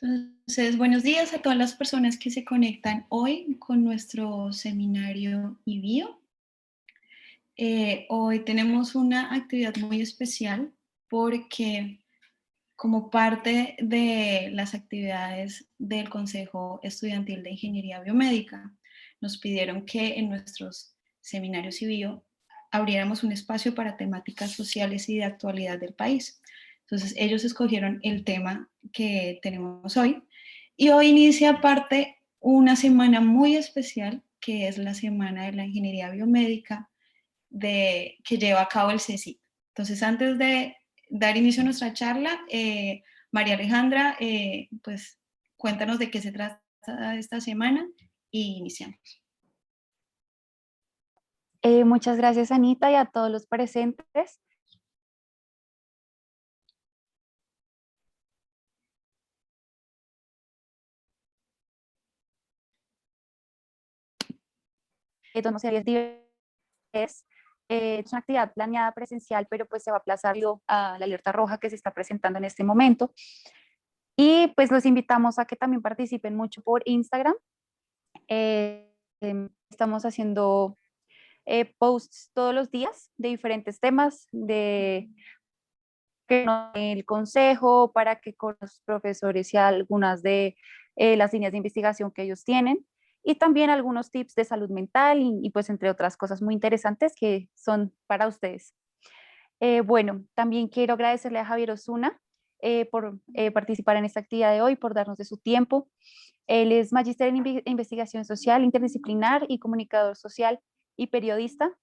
Entonces, buenos días a todas las personas que se conectan hoy con nuestro seminario IBIO. Hoy tenemos una actividad muy especial porque como parte de las actividades del Consejo Estudiantil de Ingeniería Biomédica, nos pidieron que en nuestros seminarios IBIO abriéramos un espacio para temáticas sociales y de actualidad del país. Entonces, ellos escogieron el tema que tenemos hoy y hoy inicia parte una semana muy especial que es la Semana de la Ingeniería Biomédica que lleva a cabo el CSIC. Entonces, antes de dar inicio a nuestra charla, María Alejandra, pues cuéntanos de qué se trata esta semana y iniciamos. Muchas gracias, Anita, y a todos los presentes. Entonces, es una actividad planeada presencial, pero pues se va a aplazar debido a la alerta roja que se está presentando en este momento. Y pues los invitamos a que también participen mucho por Instagram. Estamos haciendo posts todos los días de diferentes temas, el consejo, para que con los profesores y algunas de las líneas de investigación que ellos tienen, y también algunos tips de salud mental y pues entre otras cosas muy interesantes que son para ustedes. Bueno, también quiero agradecerle a Javier Osuna por participar en esta actividad de hoy, por darnos de su tiempo. Él es magíster en investigación social interdisciplinar y comunicador social y periodista,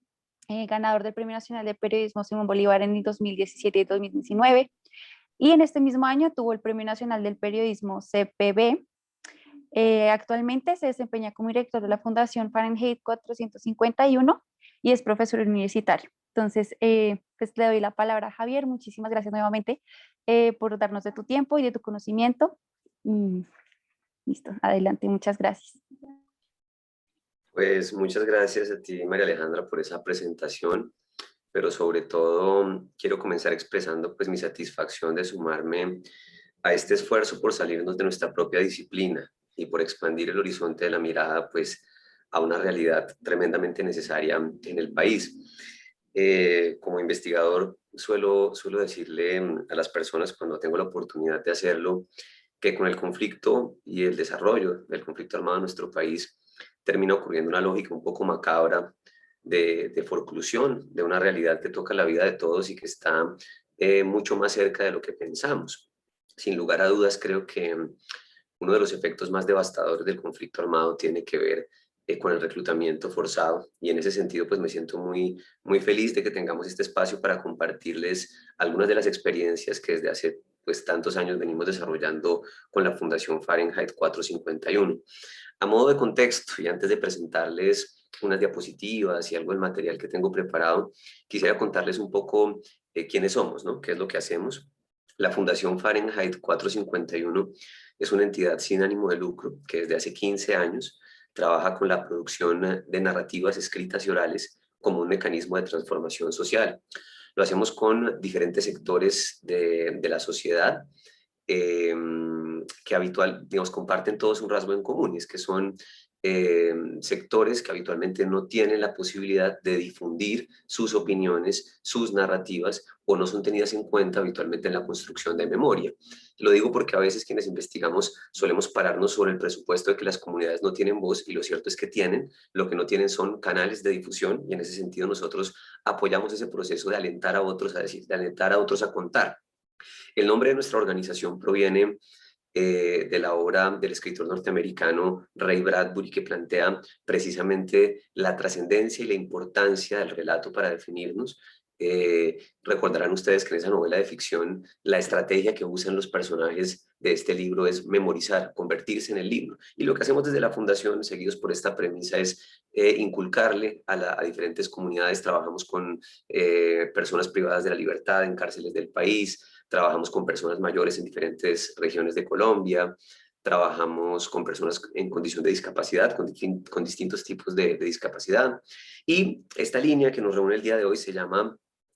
ganador del Premio Nacional de Periodismo Simón Bolívar en el 2017 y 2019, y en este mismo año tuvo el Premio Nacional del Periodismo CPB. Actualmente se desempeña como director de la Fundación Fahrenheit 451 y es profesor universitario. Entonces, pues le doy la palabra a Javier. Muchísimas gracias nuevamente por darnos de tu tiempo y de tu conocimiento. Listo, adelante, muchas gracias. Pues muchas gracias a ti, María Alejandra, por esa presentación, pero sobre todo quiero comenzar expresando pues mi satisfacción de sumarme a este esfuerzo por salirnos de nuestra propia disciplina y por expandir el horizonte de la mirada pues a una realidad tremendamente necesaria en el país. Como investigador suelo decirle a las personas cuando tengo la oportunidad de hacerlo que con el conflicto y el desarrollo del conflicto armado en nuestro país termina ocurriendo una lógica un poco macabra de forclusión de una realidad que toca la vida de todos y que está mucho más cerca de lo que pensamos. Sin lugar a dudas, creo que uno de los efectos más devastadores del conflicto armado tiene que ver con el reclutamiento forzado, y en ese sentido pues me siento muy feliz de que tengamos este espacio para compartirles algunas de las experiencias que desde hace pues tantos años venimos desarrollando con la Fundación Fahrenheit 451. A modo de contexto, y antes de presentarles unas diapositivas y algo del material que tengo preparado, quisiera contarles un poco quiénes somos, ¿no? ¿Qué es lo que hacemos? La Fundación Fahrenheit 451 es una entidad sin ánimo de lucro que desde hace 15 años trabaja con la producción de narrativas escritas y orales como un mecanismo de transformación social. Lo hacemos con diferentes sectores de la sociedad, que digamos, comparten todos un rasgo en común, y es que son sectores que habitualmente no tienen la posibilidad de difundir sus opiniones, sus narrativas, o no son tenidas en cuenta habitualmente en la construcción de memoria. Lo digo porque a veces quienes investigamos solemos pararnos sobre el presupuesto de que las comunidades no tienen voz, y lo cierto es que tienen. Lo que no tienen son canales de difusión, y en ese sentido nosotros apoyamos ese proceso de alentar a otros a decir, de alentar a otros a contar. El nombre de nuestra organización proviene de la obra del escritor norteamericano Ray Bradbury, que plantea precisamente la trascendencia y la importancia del relato para definirnos. Recordarán ustedes que en esa novela de ficción la estrategia que usan los personajes de este libro es memorizar, convertirse en el libro. Y lo que hacemos desde la Fundación, seguidos por esta premisa, es inculcarle a diferentes comunidades. Trabajamos con personas privadas de la libertad en cárceles del país, trabajamos con personas mayores en diferentes regiones de Colombia, trabajamos con personas en condición de discapacidad, con distintos tipos de discapacidad. Y esta línea que nos reúne el día de hoy se llama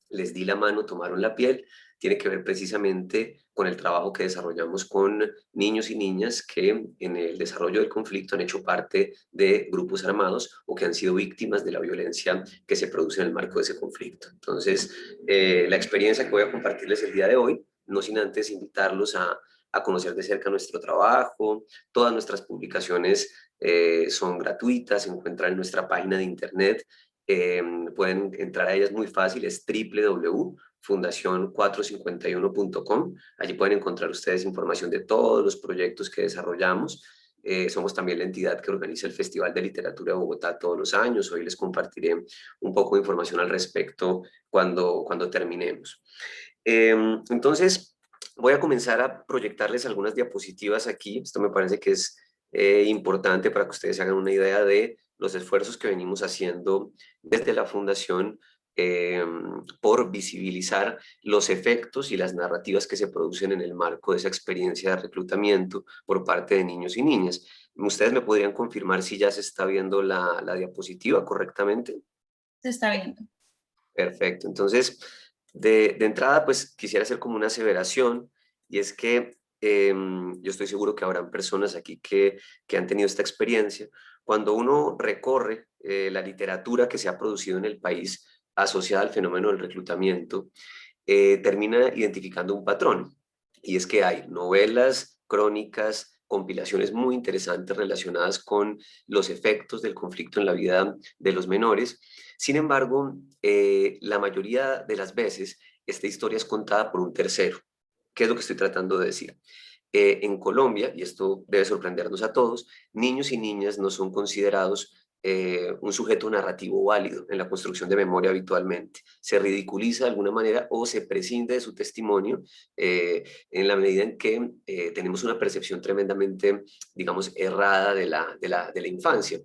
Les di la mano, tomaron la piel. tiene que ver precisamente con el trabajo que desarrollamos con niños y niñas que en el desarrollo del conflicto han hecho parte de grupos armados o que han sido víctimas de la violencia que se produce en el marco de ese conflicto. Entonces, la experiencia que voy a compartirles el día de hoy, no sin antes invitarlos a conocer de cerca nuestro trabajo. Todas nuestras publicaciones son gratuitas, se encuentran en nuestra página de internet. Pueden entrar a ellas muy fácil, es www.fundacion451.com. Allí pueden encontrar ustedes información de todos los proyectos que desarrollamos. Somos también la entidad que organiza el Festival de Literatura de Bogotá todos los años. Hoy les compartiré un poco de información al respecto cuando terminemos. Entonces, voy a comenzar a proyectarles algunas diapositivas aquí. Esto me parece que es importante para que ustedes se hagan una idea de los esfuerzos que venimos haciendo desde la Fundación por visibilizar los efectos y las narrativas que se producen en el marco de esa experiencia de reclutamiento por parte de niños y niñas. ¿Ustedes me podrían confirmar si ya se está viendo la diapositiva correctamente? Se está viendo. Perfecto. Entonces, de entrada, pues quisiera hacer como una aseveración, y es que yo estoy seguro que habrán personas aquí que han tenido esta experiencia. Cuando uno recorre la literatura que se ha producido en el país asociada al fenómeno del reclutamiento, termina identificando un patrón, y es que hay novelas, crónicas, compilaciones muy interesantes relacionadas con los efectos del conflicto en la vida de los menores. Sin embargo, la mayoría de las veces esta historia es contada por un tercero. ¿Qué es lo que estoy tratando de decir? En Colombia, y esto debe sorprendernos a todos, niños y niñas no son considerados un sujeto narrativo válido en la construcción de memoria habitualmente. Se ridiculiza de alguna manera o se prescinde de su testimonio en la medida en que tenemos una percepción tremendamente, digamos, errada de la infancia.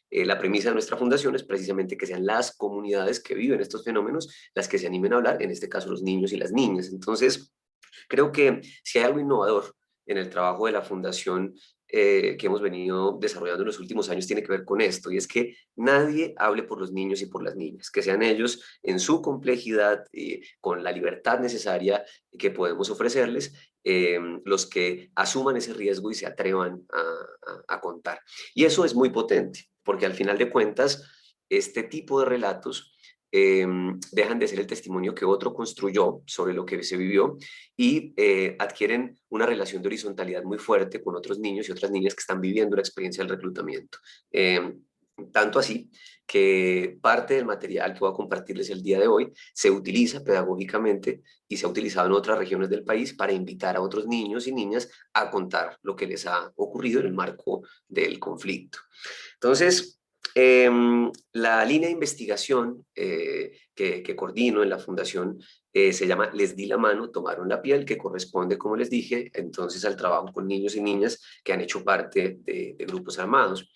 La premisa de nuestra fundación es precisamente que sean las comunidades que viven estos fenómenos las que se animen a hablar, en este caso los niños y las niñas. Entonces, creo que si hay algo innovador en el trabajo de la Fundación que hemos venido desarrollando en los últimos años tiene que ver con esto, y es que nadie hable por los niños y por las niñas, que sean ellos en su complejidad, con la libertad necesaria que podemos ofrecerles, los que asuman ese riesgo y se atrevan a contar. Y eso es muy potente, porque al final de cuentas, este tipo de relatos dejan de ser el testimonio que otro construyó sobre lo que se vivió y adquieren una relación de horizontalidad muy fuerte con otros niños y otras niñas que están viviendo la experiencia del reclutamiento. Tanto así que parte del material que voy a compartirles el día de hoy se utiliza pedagógicamente y se ha utilizado en otras regiones del país para invitar a otros niños y niñas a contar lo que les ha ocurrido en el marco del conflicto. Entonces, la línea de investigación que coordino en la Fundación se llama Les di la mano, tomaron la piel, que corresponde, como les dije, entonces al trabajo con niños y niñas que han hecho parte de grupos armados.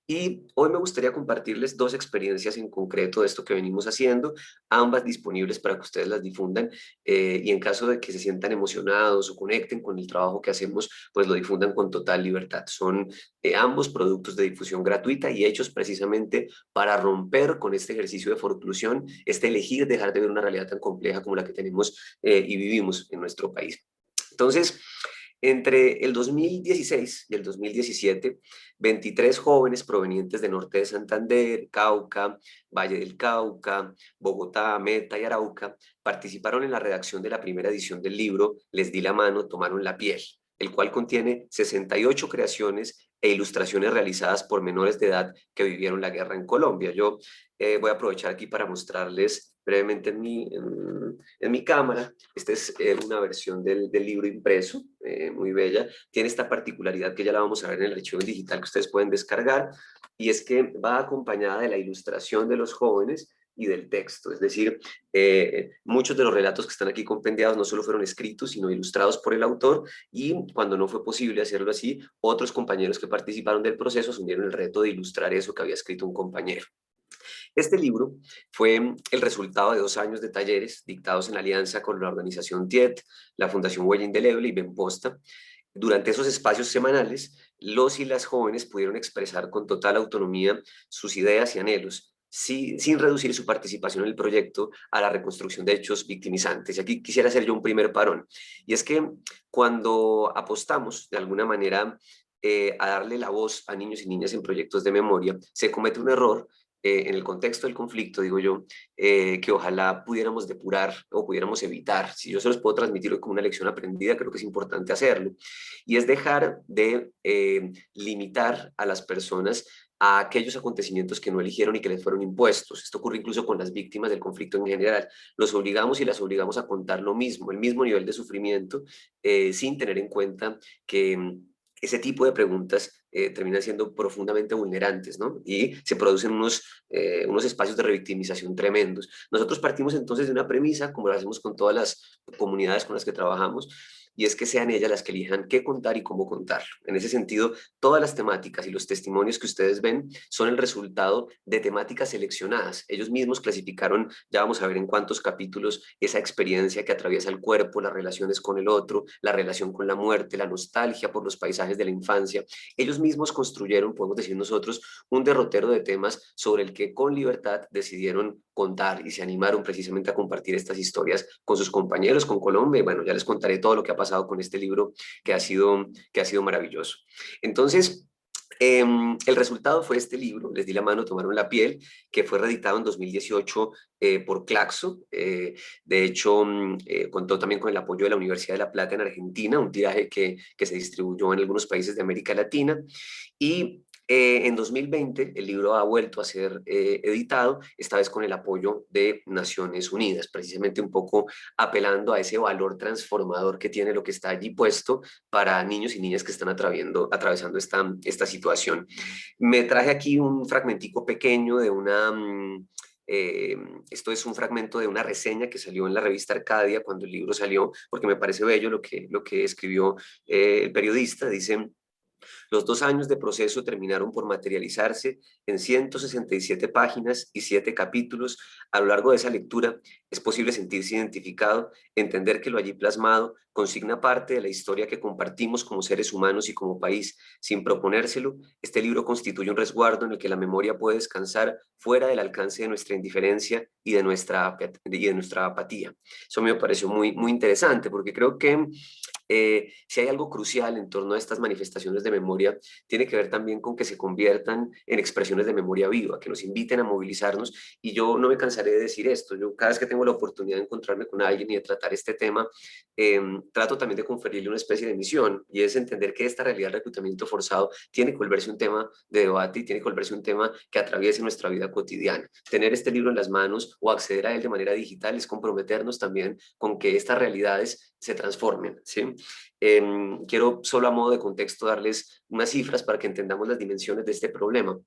Y hoy me gustaría compartirles dos experiencias en concreto de esto que venimos haciendo, ambas disponibles para que ustedes las difundan y en caso de que se sientan emocionados o conecten con el trabajo que hacemos, pues lo difundan con total libertad. Son ambos productos de difusión gratuita y hechos precisamente para romper con este ejercicio de forclusión, este elegir dejar de ver una realidad tan compleja como la que tenemos y vivimos en nuestro país. Entonces, entre el 2016 y el 2017, 23 jóvenes provenientes de Norte de Santander, Cauca, Valle del Cauca, Bogotá, Meta y Arauca participaron en la redacción de la primera edición del libro Les di la mano, tomaron la piel, el cual contiene 68 creaciones e ilustraciones realizadas por menores de edad que vivieron la guerra en Colombia. Yo voy a aprovechar aquí para mostrarles brevemente en mi cámara. Esta es una versión del libro impreso, muy bella. Tiene esta particularidad que ya la vamos a ver en el archivo digital que ustedes pueden descargar, y es que va acompañada de la ilustración de los jóvenes y del texto, es decir, muchos de los relatos que están aquí compendiados no solo fueron escritos, sino ilustrados por el autor, y cuando no fue posible hacerlo así, otros compañeros que participaron del proceso asumieron el reto de ilustrar eso que había escrito un compañero. Este libro fue el resultado de 2 años de talleres dictados en alianza con la organización TIET, la Fundación Huella Indeleble y Benposta. Durante esos espacios semanales, los y las jóvenes pudieron expresar con total autonomía sus ideas y anhelos, sin reducir su participación en el proyecto a la reconstrucción de hechos victimizantes. Y aquí quisiera hacer yo un primer parón, y es que cuando apostamos de alguna manera a darle la voz a niños y niñas en proyectos de memoria, se comete un error en el contexto del conflicto, digo yo, que ojalá pudiéramos depurar o pudiéramos evitar. Si yo se los puedo transmitir hoy como una lección aprendida, creo que es importante hacerlo. Y es dejar de limitar a las personas a aquellos acontecimientos que no eligieron y que les fueron impuestos. Esto ocurre incluso con las víctimas del conflicto en general. Los obligamos y las obligamos a contar lo mismo, el mismo nivel de sufrimiento, sin tener en cuenta que ese tipo de preguntas terminan siendo profundamente vulnerantes, ¿no? Y se producen unos espacios de revictimización tremendos. Nosotros partimos entonces de una premisa, como lo hacemos con todas las comunidades con las que trabajamos, y es que sean ellas las que elijan qué contar y cómo contarlo. En ese sentido, todas las temáticas y los testimonios que ustedes ven son el resultado de temáticas seleccionadas. Ellos mismos clasificaron, ya vamos a ver en cuántos capítulos, esa experiencia que atraviesa el cuerpo, las relaciones con el otro, la relación con la muerte, la nostalgia por los paisajes de la infancia. Ellos mismos construyeron, podemos decir nosotros, un derrotero de temas sobre el que con libertad decidieron contar y se animaron precisamente a compartir estas historias con sus compañeros, con Colombia. Y bueno, ya les contaré todo lo que ha pasado con este libro que ha sido maravilloso. Entonces, el resultado fue este libro, Les di la mano, tomaron la piel, que fue reeditado en 2018 por Claxo. De hecho, contó también con el apoyo de la Universidad de La Plata en Argentina, un tiraje que se distribuyó en algunos países de América Latina. Y en 2020 el libro ha vuelto a ser editado, esta vez con el apoyo de Naciones Unidas, precisamente un poco apelando a ese valor transformador que tiene lo que está allí puesto para niños y niñas que están atravesando esta situación. Me traje aquí un fragmentico pequeño de una... esto es un fragmento de una reseña que salió en la revista Arcadia cuando el libro salió, porque me parece bello lo que escribió el periodista. Dice: los 2 años de proceso terminaron por materializarse en 167 páginas y 7 capítulos. A lo largo de esa lectura es posible sentirse identificado, entender que lo allí plasmado consigna parte de la historia que compartimos como seres humanos y como país. Sin proponérselo, este libro constituye un resguardo en el que la memoria puede descansar fuera del alcance de nuestra indiferencia y de nuestra apatía. Eso me pareció muy, muy interesante, porque creo que si hay algo crucial en torno a estas manifestaciones de memoria, tiene que ver también con que se conviertan en expresiones de memoria viva, que nos inviten a movilizarnos. Y yo no me cansaré de decir esto. Yo cada vez que tengo la oportunidad de encontrarme con alguien y de tratar este tema, trato también de conferirle una especie de misión, y es entender que esta realidad del reclutamiento forzado tiene que volverse un tema de debate y tiene que volverse un tema que atraviese nuestra vida cotidiana. Tener este libro en las manos o acceder a él de manera digital es comprometernos también con que estas realidades se transformen, ¿sí? Quiero solo a modo de contexto darles unas cifras para que entendamos las dimensiones de este problema.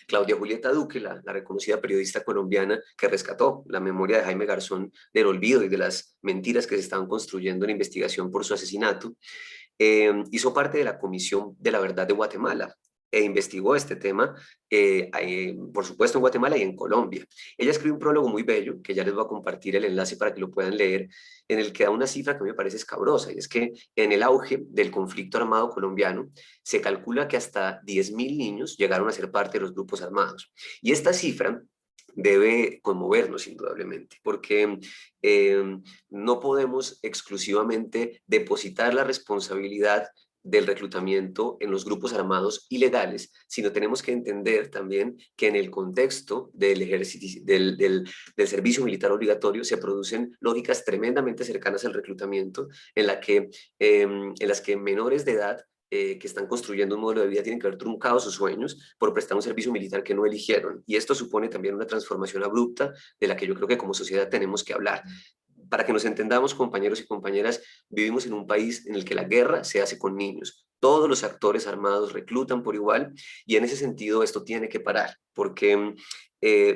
Claudia Julieta Duque, la reconocida periodista colombiana que rescató la memoria de Jaime Garzón del olvido y de las mentiras que se estaban construyendo en la investigación por su asesinato, hizo parte de la Comisión de la Verdad de Guatemala e investigó este tema, por supuesto en Guatemala y en Colombia. Ella escribió un prólogo muy bello, que ya les voy a compartir el enlace para que lo puedan leer, en el que da una cifra que a mí me parece escabrosa, y es que en el auge del conflicto armado colombiano se calcula que hasta 10.000 niños llegaron a ser parte de los grupos armados. Y esta cifra debe conmovernos indudablemente, porque no podemos exclusivamente depositar la responsabilidad del reclutamiento en los grupos armados ilegales, sino tenemos que entender también que en el contexto del del servicio militar obligatorio se producen lógicas tremendamente cercanas al reclutamiento, en las que menores de edad que están construyendo un modelo de vida tienen que haber truncado sus sueños por prestar un servicio militar que no eligieron. Y esto supone también una transformación abrupta de la que yo creo que como sociedad tenemos que hablar. Para que nos entendamos, compañeros y compañeras, vivimos en un país en el que la guerra se hace con niños. Todos los actores armados reclutan por igual, y en ese sentido esto tiene que parar, porque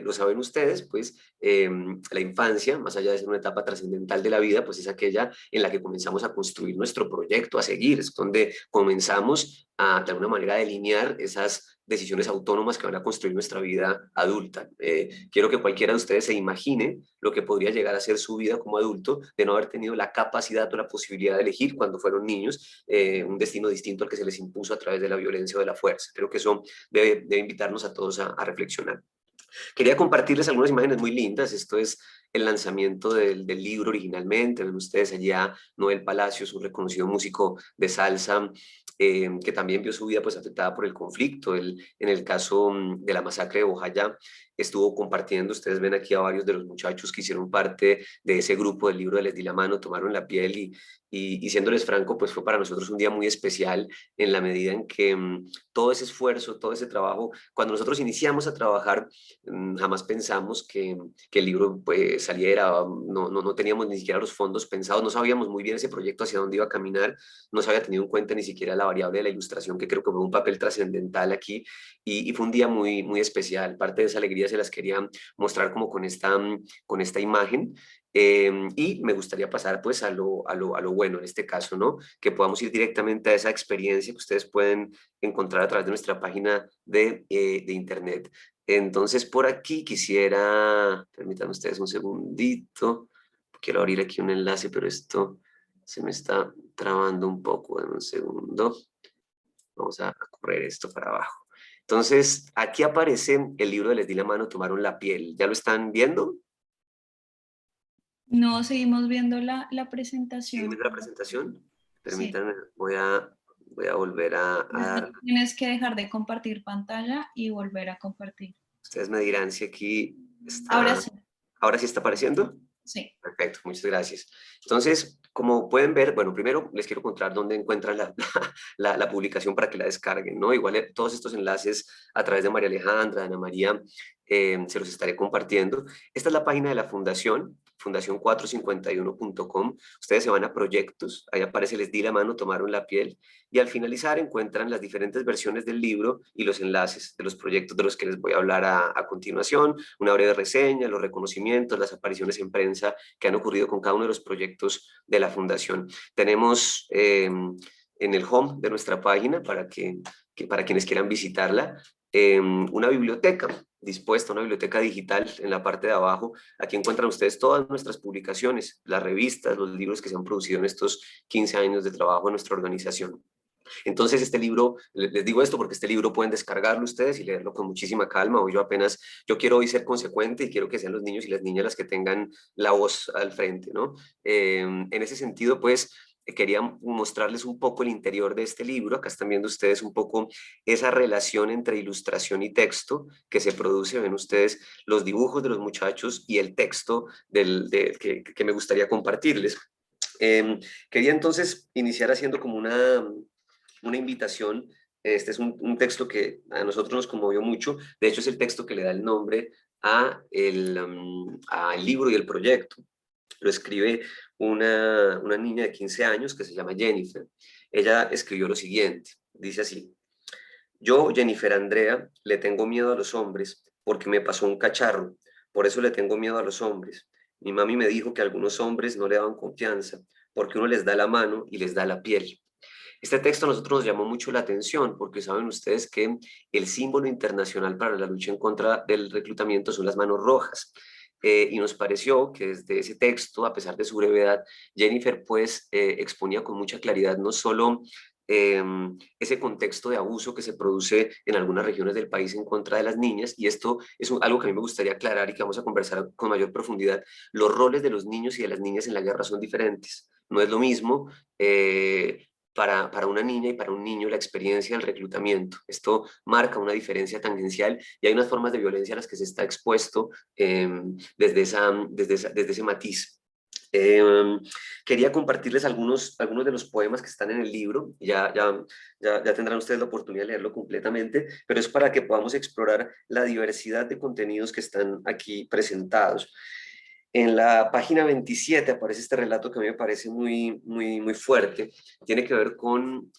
lo saben ustedes, pues la infancia, más allá de ser una etapa trascendental de la vida, pues es aquella en la que comenzamos a construir nuestro proyecto a seguir, es donde comenzamos a de alguna manera delinear esas decisiones autónomas que van a construir nuestra vida adulta. Quiero que cualquiera de ustedes se imagine lo que podría llegar a ser su vida como adulto de no haber tenido la capacidad o la posibilidad de elegir cuando fueron niños un destino distinto al que se les impuso a través de la violencia o de la fuerza. Creo que eso debe invitarnos a todos a reflexionar. Quería compartirles algunas imágenes muy lindas. Esto es el lanzamiento del libro originalmente. Ven ustedes allá Noel Palacios, un reconocido músico de salsa, que también vio su vida pues afectada por el conflicto. Él, en el caso de la masacre de Bojayá, estuvo compartiendo. Ustedes ven aquí a varios de los muchachos que hicieron parte de ese grupo del libro de Les di la mano, tomaron la piel y siéndoles franco, pues fue para nosotros un día muy especial en la medida en que todo ese esfuerzo, todo ese trabajo, cuando nosotros iniciamos a trabajar, jamás pensamos que el libro pues, saliera, no teníamos ni siquiera los fondos pensados, no sabíamos muy bien ese proyecto hacia dónde iba a caminar, no se había tenido en cuenta ni siquiera la variable de la ilustración, que creo que fue un papel trascendental aquí, y fue un día muy, muy especial. Parte de esa alegría se las quería mostrar como con esta imagen. Y me gustaría pasar pues a lo bueno en este caso, ¿no? Que podamos ir directamente a esa experiencia que ustedes pueden encontrar a través de nuestra página de internet. Entonces, por aquí quisiera, permítanme ustedes un segundito, quiero abrir aquí un enlace, pero esto se me está trabando un poco, en un segundo. Vamos a correr esto para abajo. Entonces, aquí aparece el libro de Les di la mano, tomaron la piel. ¿Ya lo están viendo? No, seguimos viendo la ¿Siguen presentación. viendo la presentación? Sí. Permítanme, voy a volver a dar. Tienes que dejar de compartir pantalla y volver a compartir. Ustedes me dirán si aquí Ahora está, sí, ahora sí está apareciendo. sí. Perfecto, muchas gracias. Entonces, como pueden ver, bueno, primero les quiero contar dónde encuentran la publicación para que la descarguen, ¿no? Igual todos estos enlaces a través de María Alejandra, de Ana María, se los estaré compartiendo. Esta es la página de la fundación, fundación451.com. Ustedes se van a proyectos, ahí aparece Les di la mano, tomaron la piel, y al finalizar encuentran las diferentes versiones del libro y los enlaces de los proyectos de los que les voy a hablar a continuación, una breve reseña, los reconocimientos, las apariciones en prensa que han ocurrido con cada uno de los proyectos de la fundación. Tenemos en el home de nuestra página, para quienes quieran visitarla, una biblioteca dispuesta, una biblioteca digital en la parte de abajo. Aquí encuentran ustedes todas nuestras publicaciones, las revistas, los libros que se han producido en estos 15 años de trabajo en nuestra organización. Entonces, este libro, les digo esto porque este libro pueden descargarlo ustedes y leerlo con muchísima calma. Yo quiero hoy ser consecuente y quiero que sean los niños y las niñas las que tengan la voz al frente, ¿no? En ese sentido, pues, quería mostrarles un poco el interior de este libro. Acá están viendo ustedes un poco esa relación entre ilustración y texto que se produce. Ven ustedes los dibujos de los muchachos y el texto que me gustaría compartirles. Quería entonces iniciar haciendo como una invitación. Este es un texto que a nosotros nos conmovió mucho. De hecho, es el texto que le da el nombre al libro y el proyecto. Lo escribe una niña de 15 años que se llama Jennifer. Ella escribió lo siguiente. Dice así: yo, Jennifer Andrea, le tengo miedo a los hombres porque me pasó un cacharro. Por eso le tengo miedo a los hombres. Mi mami me dijo que algunos hombres no le daban confianza porque uno les da la mano y les da la piel. Este texto a nosotros nos llamó mucho la atención porque saben ustedes que el símbolo internacional para la lucha en contra del reclutamiento son las manos rojas. Y nos pareció que desde ese texto, a pesar de su brevedad, Jennifer pues exponía con mucha claridad no solo eh, ese contexto de abuso que se produce en algunas regiones del país en contra de las niñas, y esto es algo que a mí me gustaría aclarar y que vamos a conversar con mayor profundidad. Los roles de los niños y de las niñas en la guerra son diferentes. No es lo mismo para una niña y para un niño la experiencia del reclutamiento. Esto marca una diferencia tangencial y hay unas formas de violencia a las que se está expuesto desde ese matiz. Eh, Quería compartirles algunos de los poemas que están en el libro. Ya tendrán ustedes la oportunidad de leerlo completamente, pero es para que podamos explorar la diversidad de contenidos que están aquí presentados. En la página 27 aparece este relato que a mí me parece muy, muy, muy fuerte. Tiene que ver con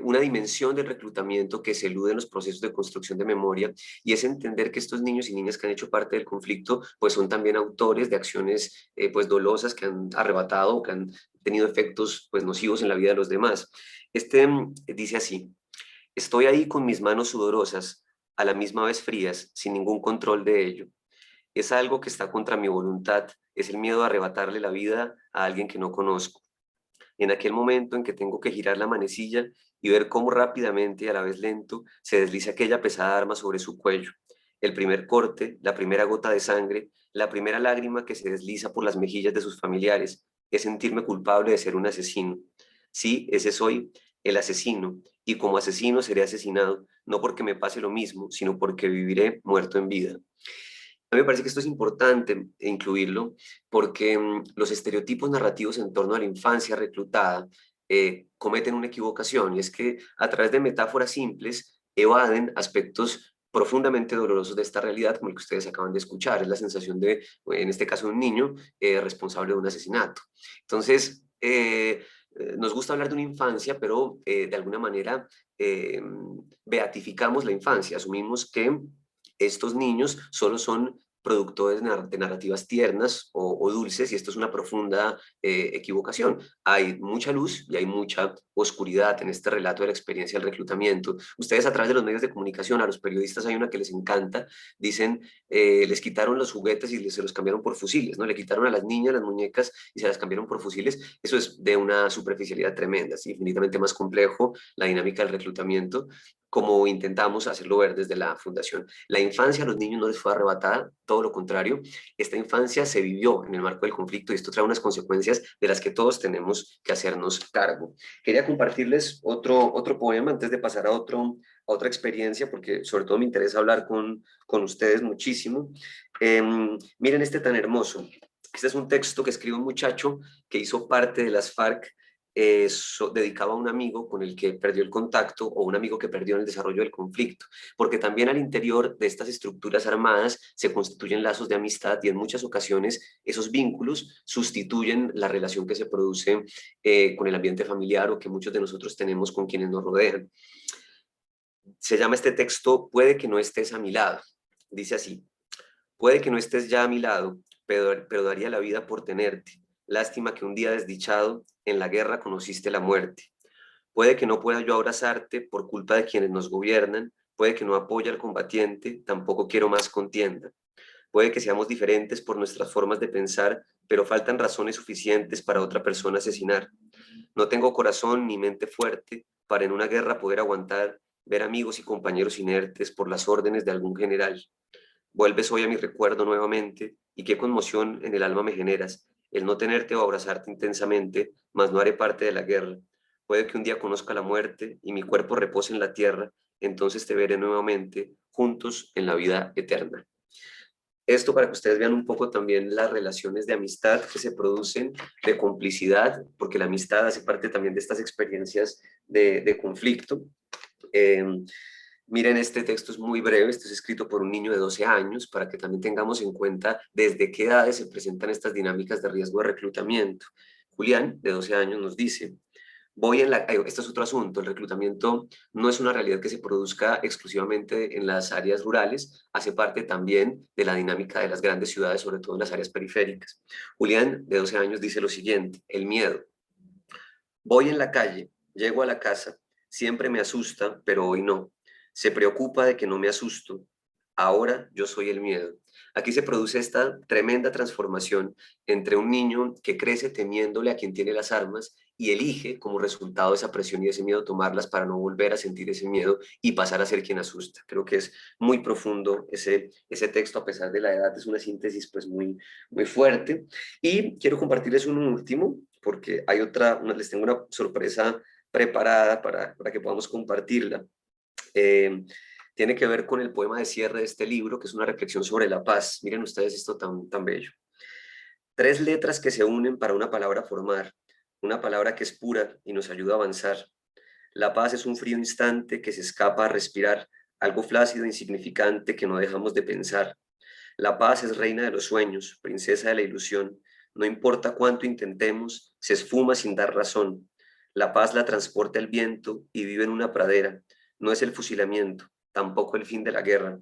una dimensión del reclutamiento que se elude en los procesos de construcción de memoria, y es entender que estos niños y niñas que han hecho parte del conflicto pues son también autores de acciones pues dolosas que han arrebatado o que han tenido efectos pues nocivos en la vida de los demás. Dice así: estoy ahí con mis manos sudorosas, a la misma vez frías, sin ningún control de ello. Es algo que está contra mi voluntad, es el miedo a arrebatarle la vida a alguien que no conozco. En aquel momento en que tengo que girar la manecilla y ver cómo rápidamente y a la vez lento se desliza aquella pesada arma sobre su cuello. el primer corte, la primera gota de sangre, la primera lágrima que se desliza por las mejillas de sus familiares, es sentirme culpable de ser un asesino. Sí, ese soy, el asesino, y como asesino seré asesinado, no porque me pase lo mismo, sino porque viviré muerto en vida. A mí me parece que esto es importante incluirlo porque los estereotipos narrativos en torno a la infancia reclutada cometen una equivocación, y es que a través de metáforas simples evaden aspectos profundamente dolorosos de esta realidad, como el que ustedes acaban de escuchar, es la sensación de, en este caso, un niño responsable de un asesinato. Entonces, nos gusta hablar de una infancia, pero de alguna manera beatificamos la infancia, asumimos que estos niños solo son productores de narrativas tiernas o dulces, y esto es una profunda equivocación. Hay mucha luz y hay mucha oscuridad en este relato de la experiencia del reclutamiento. Ustedes, a través de los medios de comunicación, a los periodistas hay una que les encanta, dicen, les quitaron los juguetes y se los cambiaron por fusiles, ¿no? Le quitaron a las niñas las muñecas y se las cambiaron por fusiles. Eso es de una superficialidad tremenda, es infinitamente más complejo la dinámica del reclutamiento, como intentamos hacerlo ver desde la fundación. La infancia a los niños no les fue arrebatada, todo lo contrario, esta infancia se vivió en el marco del conflicto, y esto trae unas consecuencias de las que todos tenemos que hacernos cargo. Quería compartirles otro poema antes de pasar a otra experiencia, porque sobre todo me interesa hablar con ustedes muchísimo. Miren este tan hermoso. Este es un texto que escribe un muchacho que hizo parte de las FARC, dedicado a un amigo con el que perdió el contacto, o un amigo que perdió en el desarrollo del conflicto, porque también al interior de estas estructuras armadas se constituyen lazos de amistad, y en muchas ocasiones esos vínculos sustituyen la relación que se produce con el ambiente familiar, o que muchos de nosotros tenemos con quienes nos rodean. Se llama este texto Puede que no estés a mi lado. Dice así: puede que no estés ya a mi lado, pero daría la vida por tenerte. Lástima que un día desdichado, en la guerra conociste la muerte. Puede que no pueda yo abrazarte por culpa de quienes nos gobiernan, puede que no apoye al combatiente, tampoco quiero más contienda. Puede que seamos diferentes por nuestras formas de pensar, pero faltan razones suficientes para otra persona asesinar. No tengo corazón ni mente fuerte para en una guerra poder aguantar ver amigos y compañeros inertes por las órdenes de algún general. Vuelves hoy a mi recuerdo nuevamente, y qué conmoción en el alma me generas, el no tenerte o abrazarte intensamente, mas no haré parte de la guerra. Puede que un día conozca la muerte y mi cuerpo repose en la tierra, entonces te veré nuevamente, juntos en la vida eterna. Esto para que ustedes vean un poco también las relaciones de amistad que se producen, de complicidad, porque la amistad hace parte también de estas experiencias de conflicto. Eh, Miren, este texto es muy breve, esto es escrito por un niño de 12 años, para que también tengamos en cuenta desde qué edades se presentan estas dinámicas de riesgo de reclutamiento. Julián, de 12 años, nos dice: este es otro asunto, el reclutamiento no es una realidad que se produzca exclusivamente en las áreas rurales, hace parte también de la dinámica de las grandes ciudades, sobre todo en las áreas periféricas. Julián, de 12 años, dice lo siguiente: el miedo. Voy en la calle, llego a la casa, siempre me asusta, pero hoy no. Se preocupa de que no me asusto. Ahora yo soy el miedo. Aquí se produce esta tremenda transformación entre un niño que crece temiéndole a quien tiene las armas y elige, como resultado de esa presión y de ese miedo, tomarlas para no volver a sentir ese miedo y pasar a ser quien asusta. Creo que es muy profundo ese texto, a pesar de la edad, es una síntesis pues muy fuerte. Y quiero compartirles un último, porque hay les tengo una sorpresa preparada para que podamos compartirla. Eh, Tiene que ver con el poema de cierre de este libro, que es una reflexión sobre la paz. Miren ustedes esto tan bello. 3 letras que se unen para una palabra formar, una palabra que es pura y nos ayuda a avanzar. La paz es un frío instante que se escapa a respirar, algo flácido e insignificante que no dejamos de pensar. La paz es reina de los sueños, princesa de la ilusión. No importa cuánto intentemos, se esfuma sin dar razón. La paz la transporta el viento y vive en una pradera. No es el fusilamiento, tampoco el fin de la guerra.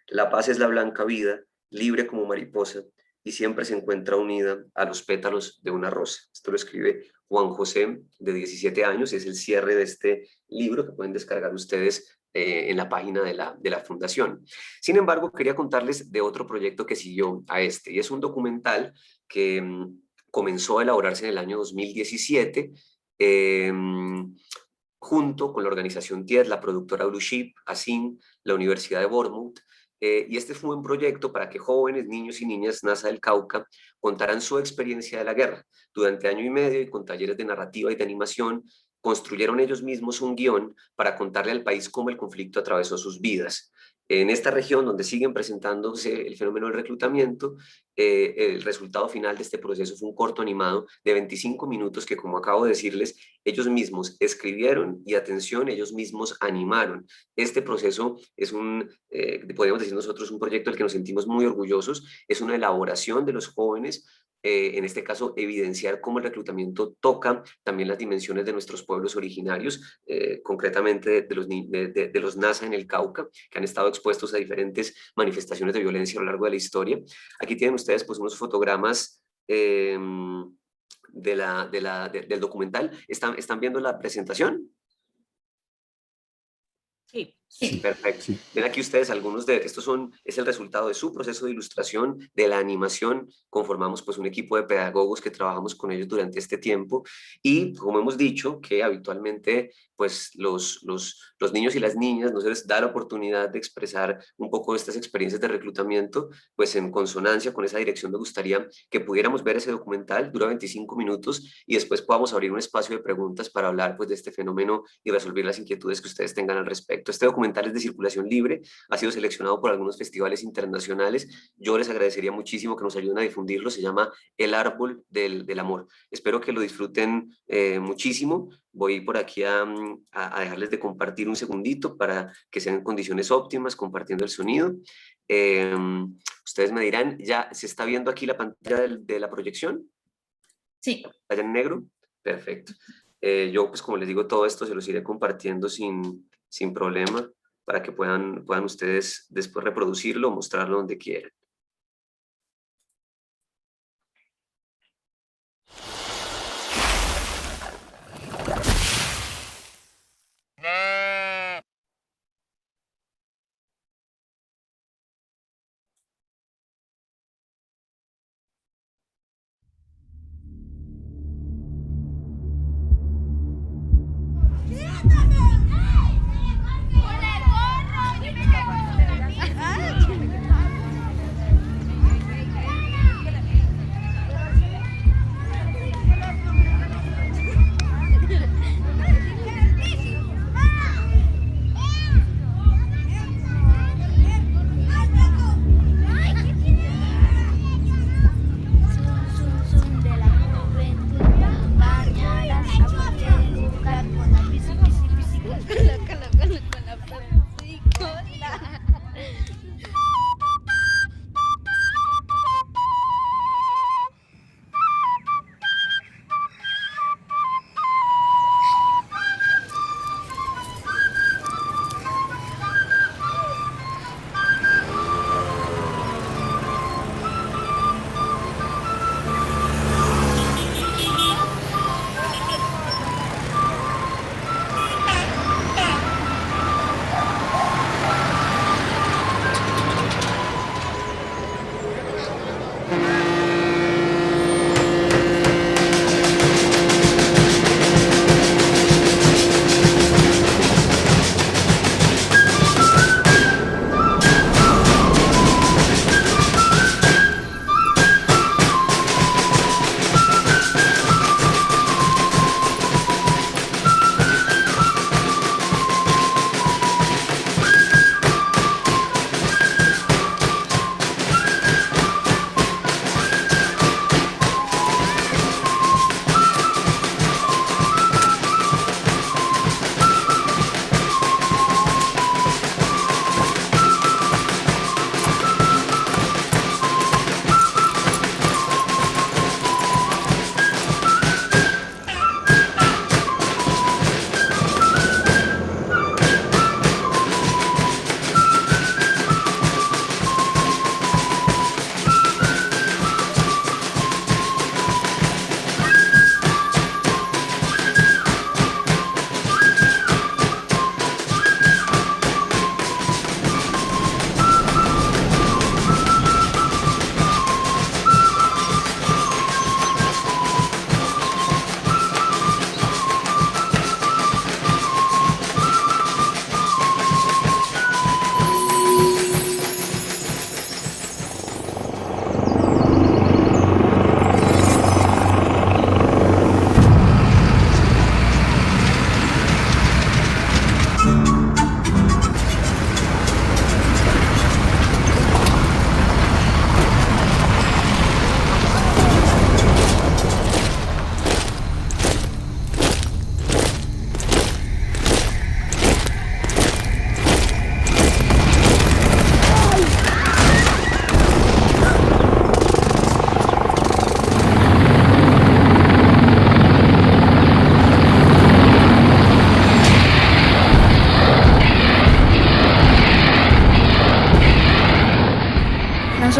La paz es la blanca vida, libre como mariposa, y siempre se encuentra unida a los pétalos de una rosa. Esto lo escribe Juan José, de 17 años, y es el cierre de este libro que pueden descargar ustedes en la página de la fundación. Sin embargo, quería contarles de otro proyecto que siguió a este, y es un documental que comenzó a elaborarse en el año 2017, junto con la organización TIED, la productora Blue Sheep, ASIN, la Universidad de Bournemouth, Y este fue un proyecto para que jóvenes, niños y niñas NASA del Cauca contaran su experiencia de la guerra. Durante año y medio y con talleres de narrativa y de animación, construyeron ellos mismos un guión para contarle al país cómo el conflicto atravesó sus vidas. En esta región, donde siguen presentándose el fenómeno del reclutamiento, el resultado final de este proceso fue un corto animado de 25 minutos que, como acabo de decirles, ellos mismos escribieron y, atención, ellos mismos animaron. Este proceso es podríamos decir nosotros, un proyecto del que nos sentimos muy orgullosos. Es una elaboración de los jóvenes, en este caso, evidenciar cómo el reclutamiento toca también las dimensiones de nuestros pueblos originarios, concretamente de los NASA en el Cauca, que han estado expuestos a diferentes manifestaciones de violencia a lo largo de la historia. Aquí tienen ustedes pues unos fotogramas del documental. ¿Están viendo la presentación? Sí. Sí. Perfecto. Sí. Ven aquí ustedes algunos de estos es el resultado de su proceso de ilustración, de la animación. Conformamos pues un equipo de pedagogos que trabajamos con ellos durante este tiempo y, como hemos dicho, que habitualmente pues los niños y las niñas no se les da la oportunidad de expresar un poco estas experiencias de reclutamiento. Pues en consonancia con esa dirección me gustaría que pudiéramos ver ese documental. Dura 25 minutos y después podamos abrir un espacio de preguntas para hablar pues de este fenómeno y resolver las inquietudes que ustedes tengan al respecto. Este documental es de circulación libre, ha sido seleccionado por algunos festivales internacionales. Yo les agradecería muchísimo que nos ayuden a difundirlo. Se llama El Árbol del Amor. Espero que lo disfruten muchísimo. Voy por aquí a dejarles de compartir un segundito para que sean en condiciones óptimas, compartiendo el sonido. Ustedes me dirán, ¿ya se está viendo aquí la pantalla de la proyección? Sí. ¿Pantalla en negro? Perfecto. Yo, pues como les digo, todo esto se los iré compartiendo sin problema para que puedan ustedes después reproducirlo o mostrarlo donde quieran. La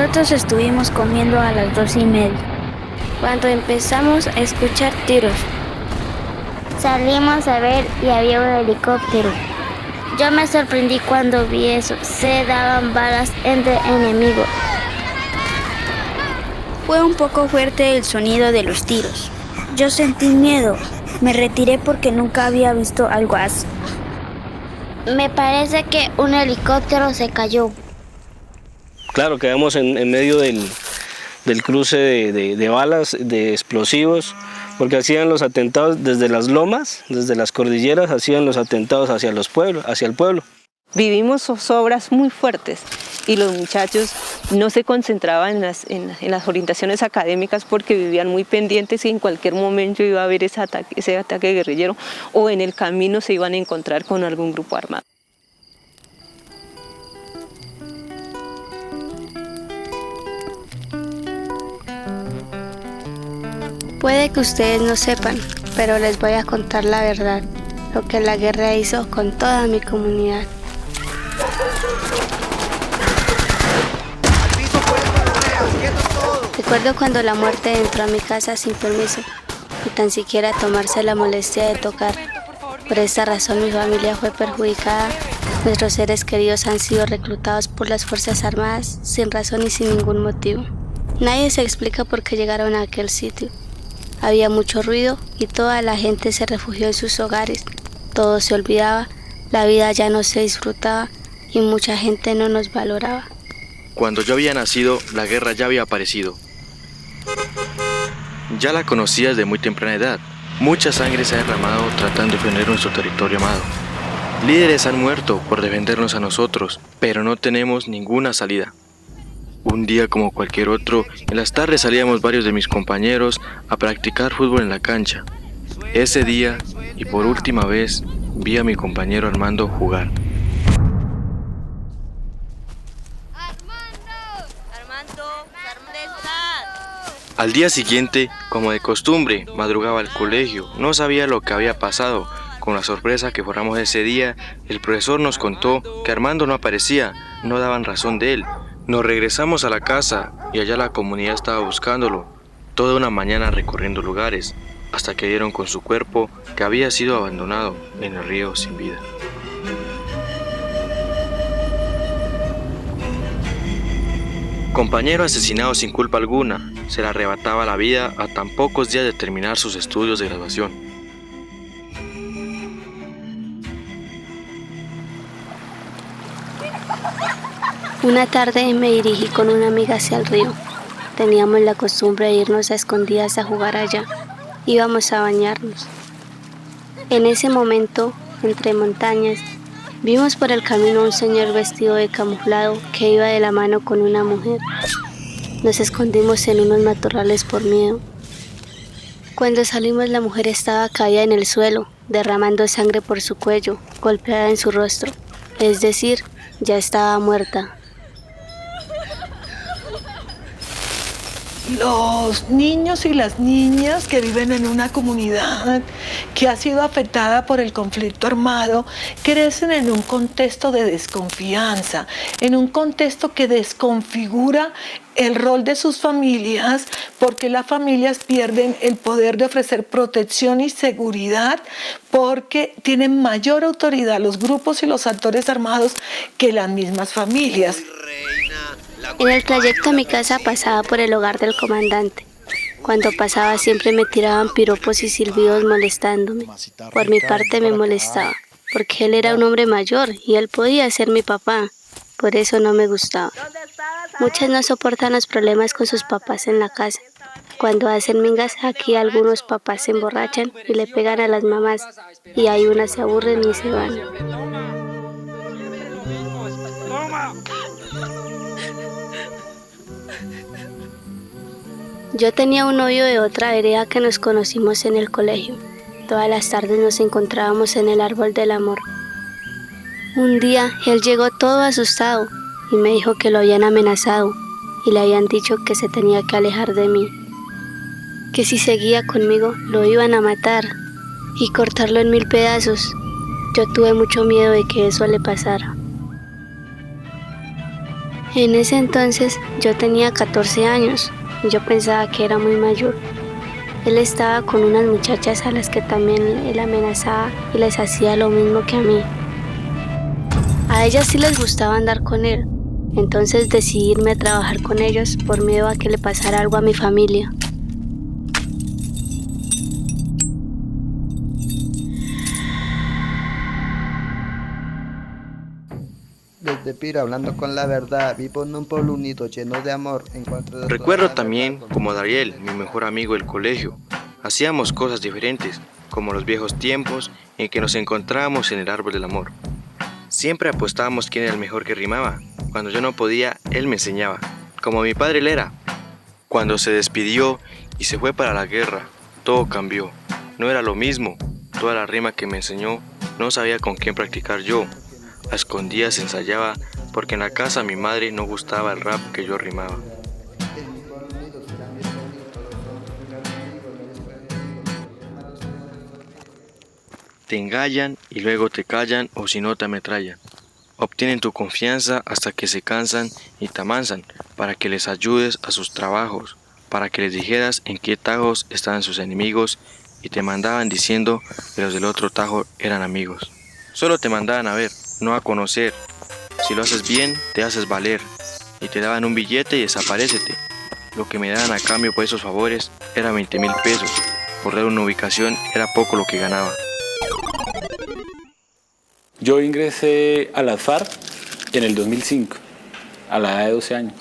Nosotros estuvimos comiendo a las 2:30, cuando empezamos a escuchar tiros. Salimos a ver y había un helicóptero. Yo me sorprendí cuando vi eso. Se daban balas entre enemigos. Fue un poco fuerte el sonido de los tiros. Yo sentí miedo. Me retiré porque nunca había visto algo así. Me parece que un helicóptero se cayó. Claro, quedamos en medio del cruce de balas, de explosivos, porque hacían los atentados desde las lomas, desde las cordilleras, hacían los atentados hacia los pueblos, hacia el pueblo. Vivimos zozobras muy fuertes y los muchachos no se concentraban en las orientaciones académicas porque vivían muy pendientes y en cualquier momento iba a haber ese ataque guerrillero o en el camino se iban a encontrar con algún grupo armado. Puede que ustedes no sepan, pero les voy a contar la verdad, lo que la guerra hizo con toda mi comunidad. Recuerdo cuando la muerte entró a mi casa sin permiso, ni tan siquiera tomarse la molestia de tocar. Por esta razón mi familia fue perjudicada, nuestros seres queridos han sido reclutados por las Fuerzas Armadas sin razón y sin ningún motivo. Nadie se explica por qué llegaron a aquel sitio. Había mucho ruido y toda la gente se refugió en sus hogares. Todo se olvidaba, la vida ya no se disfrutaba y mucha gente no nos valoraba. Cuando yo había nacido, la guerra ya había aparecido. Ya la conocía desde muy temprana edad. Mucha sangre se ha derramado tratando de defender nuestro territorio amado. Líderes han muerto por defendernos a nosotros, pero no tenemos ninguna salida. Un día como cualquier otro, en las tardes salíamos varios de mis compañeros a practicar fútbol en la cancha. Ese día, y por última vez, vi a mi compañero Armando jugar. Al día siguiente, como de costumbre, madrugaba al colegio. No sabía lo que había pasado. Con la sorpresa que formamos ese día, el profesor nos contó que Armando no aparecía, no daban razón de él. Nos regresamos a la casa y allá la comunidad estaba buscándolo, toda una mañana recorriendo lugares, hasta que dieron con su cuerpo que había sido abandonado en el río sin vida. Compañero asesinado sin culpa alguna, se le arrebataba la vida a tan pocos días de terminar sus estudios de graduación. Una tarde me dirigí con una amiga hacia el río. Teníamos la costumbre de irnos a escondidas a jugar allá. Íbamos a bañarnos. En ese momento, entre montañas, vimos por el camino a un señor vestido de camuflado que iba de la mano con una mujer. Nos escondimos en unos matorrales por miedo. Cuando salimos, la mujer estaba caída en el suelo, derramando sangre por su cuello, golpeada en su rostro. Es decir, ya estaba muerta. Los niños y las niñas que viven en una comunidad que ha sido afectada por el conflicto armado crecen en un contexto de desconfianza, en un contexto que desconfigura el rol de sus familias, porque las familias pierden el poder de ofrecer protección y seguridad, porque tienen mayor autoridad los grupos y los actores armados que las mismas familias. En el trayecto a mi casa pasaba por el hogar del comandante. Cuando pasaba siempre me tiraban piropos y silbidos molestándome. Por mi parte me molestaba, porque él era un hombre mayor y él podía ser mi papá. Por eso no me gustaba. Muchas no soportan los problemas con sus papás en la casa. Cuando hacen mingas, aquí algunos papás se emborrachan y le pegan a las mamás, y ahí unas se aburren y se van. Yo tenía un novio de otra vereda que nos conocimos en el colegio. Todas las tardes nos encontrábamos en el árbol del amor. Un día él llegó todo asustado y me dijo que lo habían amenazado y le habían dicho que se tenía que alejar de mí, que si seguía conmigo lo iban a matar y cortarlo en 1000 pedazos. Yo tuve mucho miedo de que eso le pasara. En ese entonces yo tenía 14 años y yo pensaba que era muy mayor. Él estaba con unas muchachas a las que también él amenazaba y les hacía lo mismo que a mí. A ellas sí les gustaba andar con él, entonces decidí irme a trabajar con ellos por miedo a que le pasara algo a mi familia. Desde Pira, hablando con la verdad, vivo en un pueblo unido, lleno de amor. Recuerdo también como Dariel, mi mejor amigo del colegio. Hacíamos cosas diferentes, como los viejos tiempos en que nos encontrábamos en el árbol del amor. Siempre apostábamos quién era el mejor que rimaba. Cuando yo no podía, él me enseñaba, como mi padre él era. Cuando se despidió y se fue para la guerra, todo cambió. No era lo mismo. Toda la rima que me enseñó no sabía con quién practicar yo. A escondidas ensayaba porque en la casa a mi madre no gustaba el rap que yo rimaba. Te engañan y luego te callan o si no te ametrallan. Obtienen tu confianza hasta que se cansan y te amansan para que les ayudes a sus trabajos, para que les dijeras en qué tajos estaban sus enemigos y te mandaban diciendo que los del otro tajo eran amigos. Solo te mandaban a ver, no a conocer. Si lo haces bien, te haces valer y te daban un billete y desaparécete. Lo que me daban a cambio por esos favores era 20,000 pesos. Por dar una ubicación era poco lo que ganaba. Yo ingresé a las FARC en el 2005, a la edad de 12 años.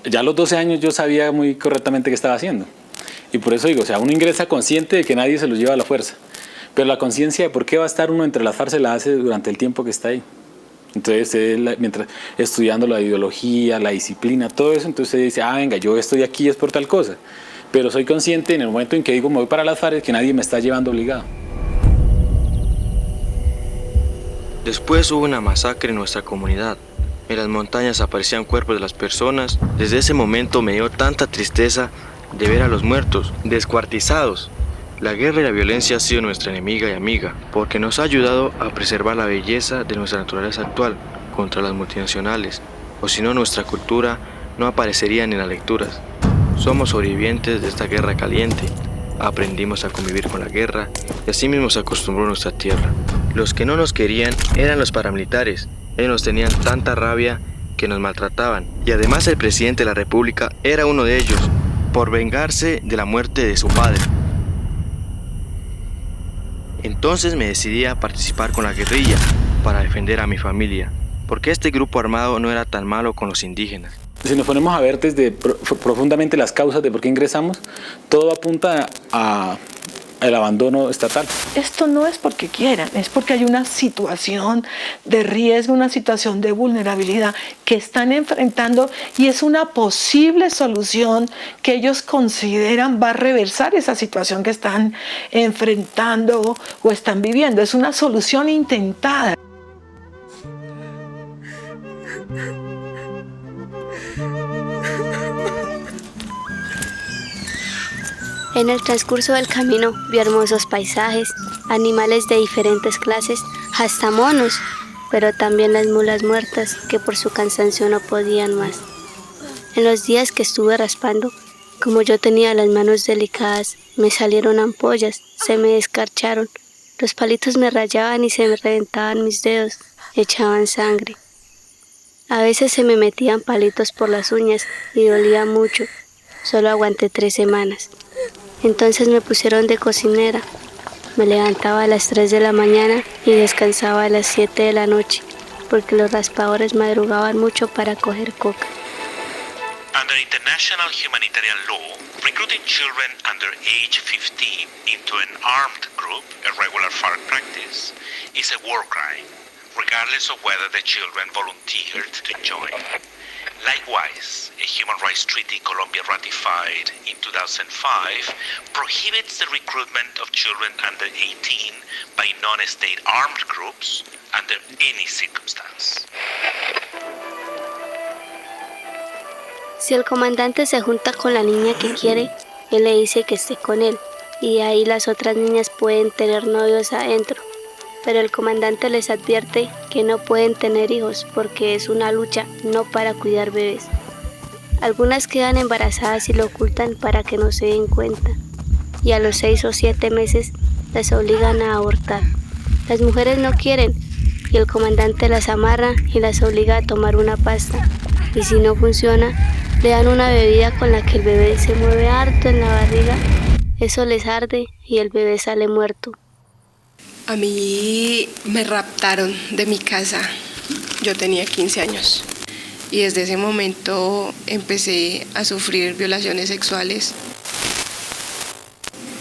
Ya a los 12 años yo sabía muy correctamente qué estaba haciendo. Y por eso digo, o sea, uno ingresa consciente de que nadie se lo lleva a la fuerza. Pero la conciencia de por qué va a estar uno entre las FARC se la hace durante el tiempo que está ahí. Entonces, mientras estudiando la ideología, la disciplina, todo eso, entonces usted dice, venga, yo estoy aquí es por tal cosa. Pero soy consciente en el momento en que digo me voy para las FARC que nadie me está llevando obligado. Después hubo una masacre en nuestra comunidad. En las montañas aparecían cuerpos de las personas. Desde ese momento me dio tanta tristeza de ver a los muertos, descuartizados. La guerra y la violencia ha sido nuestra enemiga y amiga, porque nos ha ayudado a preservar la belleza de nuestra naturaleza actual contra las multinacionales, o si no nuestra cultura no aparecería ni en las lecturas. Somos sobrevivientes de esta guerra caliente. Aprendimos a convivir con la guerra y así mismo se acostumbró nuestra tierra. Los que no nos querían eran los paramilitares. Ellos nos tenían tanta rabia que nos maltrataban. Y además el presidente de la República era uno de ellos, por vengarse de la muerte de su padre. Entonces me decidí a participar con la guerrilla para defender a mi familia, porque este grupo armado no era tan malo con los indígenas. Si nos ponemos a ver desde profundamente las causas de por qué ingresamos, todo apunta al abandono estatal. Esto no es porque quieran, es porque hay una situación de riesgo, una situación de vulnerabilidad que están enfrentando y es una posible solución que ellos consideran va a reversar esa situación que están enfrentando o están viviendo. Es una solución intentada. En el transcurso del camino vi hermosos paisajes, animales de diferentes clases, hasta monos, pero también las mulas muertas que por su cansancio no podían más. En los días que estuve raspando, como yo tenía las manos delicadas, me salieron ampollas, se me descarcharon, los palitos me rayaban y se me reventaban mis dedos, echaban sangre. A veces se me metían palitos por las uñas y dolía mucho, solo aguanté 3 semanas. Entonces me pusieron de cocinera. Me levantaba a las 3 de la mañana y descansaba a las 7 de la noche, porque los raspadores madrugaban mucho para coger coca. Under international humanitarian law, recruiting children under age 15 into an armed group, a regular FARC practice, is a war crime, regardless of whether the children volunteered to join. Likewise, a human rights treaty Colombia ratified in 2005 prohibits the recruitment of children under 18 by non-state armed groups under any circumstance. Si el comandante se junta con la niña que quiere, él le dice que esté con él, y ahí las otras niñas pueden tener novios adentro. pero el comandante les advierte que no pueden tener hijos porque es una lucha, no para cuidar bebés. Algunas quedan embarazadas y lo ocultan para que no se den cuenta, y a los 6 o 7 meses las obligan a abortar. Las mujeres no quieren, y el comandante las amarra y las obliga a tomar una pasta, y si no funciona, le dan una bebida con la que el bebé se mueve harto en la barriga, eso les arde y el bebé sale muerto. A mí me raptaron de mi casa, yo tenía 15 años y desde ese momento empecé a sufrir violaciones sexuales.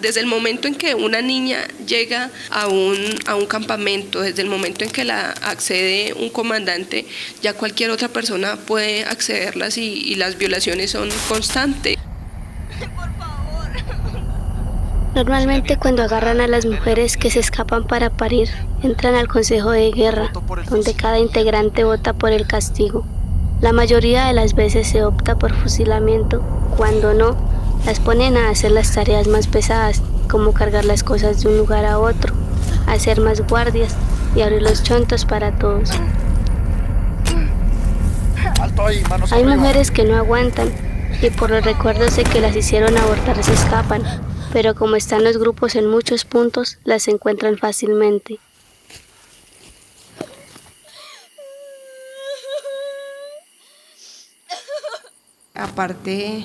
Desde el momento en que una niña llega a un campamento, desde el momento en que la accede un comandante, ya cualquier otra persona puede accederlas y las violaciones son constantes. Normalmente cuando agarran a las mujeres que se escapan para parir, entran al consejo de guerra, donde cada integrante vota por el castigo. La mayoría de las veces se opta por fusilamiento, cuando no, las ponen a hacer las tareas más pesadas, como cargar las cosas de un lugar a otro, hacer más guardias y abrir los chontos para todos. Hay mujeres que no aguantan y por los recuerdos de que las hicieron abortar se escapan, pero como están los grupos en muchos puntos, las encuentran fácilmente. Aparte,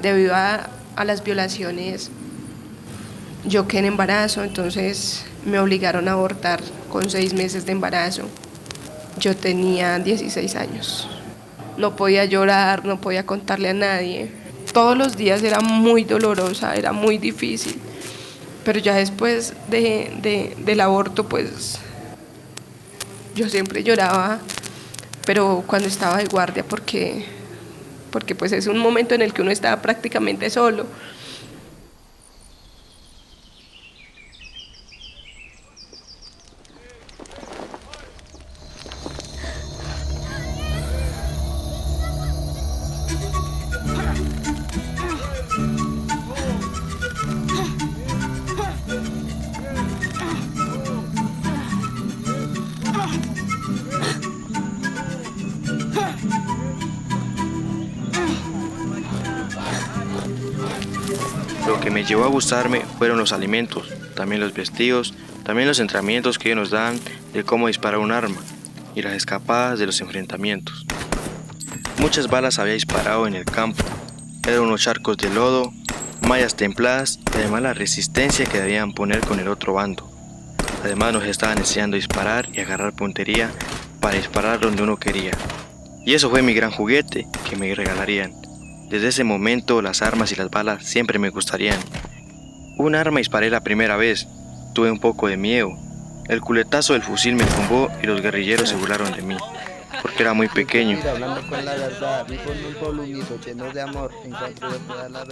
debido a las violaciones, yo quedé en embarazo, entonces me obligaron a abortar con 6 meses de embarazo. Yo tenía 16 años. No podía llorar, no podía contarle a nadie. Todos los días era muy dolorosa, era muy difícil. Pero ya después del aborto, pues yo siempre lloraba, pero cuando estaba de guardia, porque pues es un momento en el que uno estaba prácticamente solo. Lo que me llevó a gustarme fueron los alimentos, también los vestidos, también los entrenamientos que ellos nos dan de cómo disparar un arma y las escapadas de los enfrentamientos. Muchas balas había disparado en el campo, eran unos charcos de lodo, mallas templadas y además la resistencia que debían poner con el otro bando. Además nos estaban enseñando a disparar y agarrar puntería para disparar donde uno quería. Y eso fue mi gran juguete que me regalarían. Desde ese momento las armas y las balas siempre me gustarían. Un arma disparé la primera vez, tuve un poco de miedo. El culetazo del fusil me tumbó y los guerrilleros se burlaron de mí, porque era muy pequeño.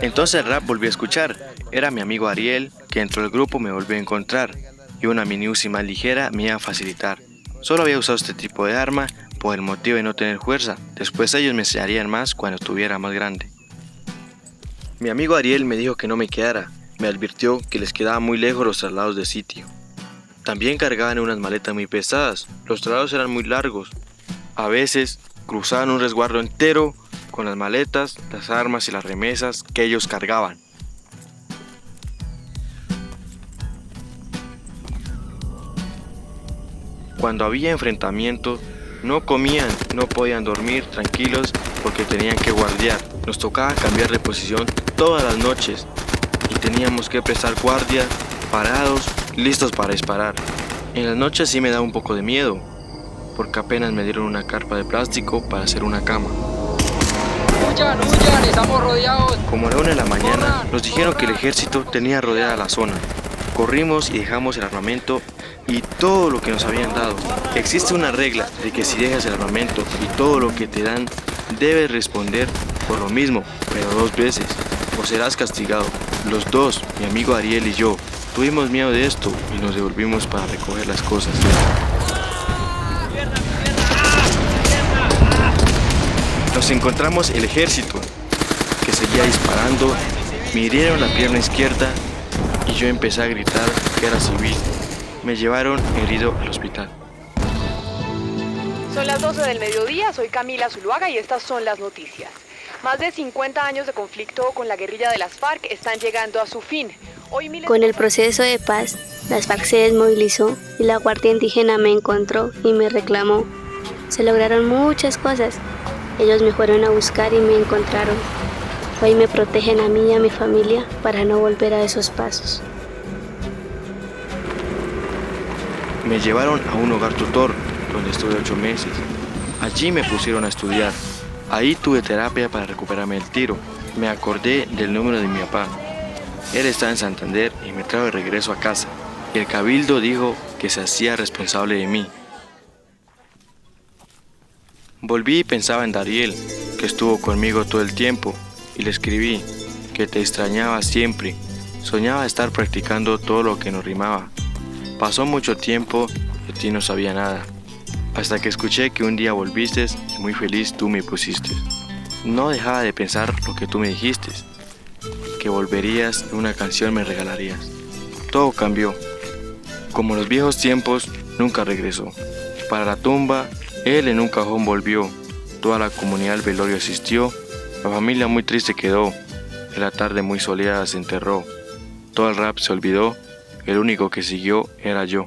Entonces el rap volví a escuchar, era mi amigo Ariel, que dentro del grupo me volvió a encontrar, y una mini Uzi más ligera me iba a facilitar. Solo había usado este tipo de arma por el motivo de no tener fuerza, después ellos me enseñarían más cuando estuviera más grande. Mi amigo Ariel me dijo que no me quedara, me advirtió que les quedaba muy lejos los traslados de sitio. También cargaban unas maletas muy pesadas, los traslados eran muy largos. A veces cruzaban un resguardo entero con las maletas, las armas y las remesas que ellos cargaban. Cuando había enfrentamientos, no comían, no podían dormir tranquilos porque tenían que guardiar. Nos tocaba cambiar de posición todas las noches y teníamos que prestar guardia, parados, listos para disparar. En las noches sí me daba un poco de miedo, porque apenas me dieron una carpa de plástico para hacer una cama. ¡Huyan, huyan! ¡Estamos rodeados! Como a la 1 de la mañana, nos dijeron que el ejército tenía rodeada la zona. Corrimos y dejamos el armamento y todo lo que nos habían dado. Existe una regla de que si dejas el armamento y todo lo que te dan, debes responder por lo mismo, pero 2 veces, o serás castigado. Los dos, mi amigo Ariel y yo, tuvimos miedo de esto y nos devolvimos para recoger las cosas. Nos encontramos el ejército, que seguía disparando, me hirieron la pierna izquierda y yo empecé a gritar que era civil. Me llevaron herido al hospital. Son las 12 del mediodía, soy Camila Zuluaga y estas son las noticias. Más de 50 años de conflicto con la guerrilla de las FARC están llegando a su fin. Con el proceso de paz, las FARC se desmovilizó y la Guardia Indígena me encontró y me reclamó. Se lograron muchas cosas. Ellos me fueron a buscar y me encontraron. Hoy me protegen a mí y a mi familia para no volver a esos pasos. Me llevaron a un hogar tutor, donde estuve 8 meses. Allí me pusieron a estudiar. Ahí tuve terapia para recuperarme el tiro. Me acordé del número de mi papá. Él está en Santander y me trajo de regreso a casa. El cabildo dijo que se hacía responsable de mí. Volví y pensaba en Dariel, que estuvo conmigo todo el tiempo, y le escribí que te extrañaba siempre. Soñaba estar practicando todo lo que nos rimaba. Pasó mucho tiempo y de ti no sabía nada, hasta que escuché que un día volviste y muy feliz tú me pusiste. No dejaba de pensar lo que tú me dijiste, que volverías y una canción me regalarías. Todo cambió. Como los viejos tiempos, nunca regresó. Para la tumba, él en un cajón volvió. Toda la comunidad al velorio asistió. La familia muy triste quedó. En la tarde muy soleada se enterró. Todo el rap se olvidó. El único que siguió era yo.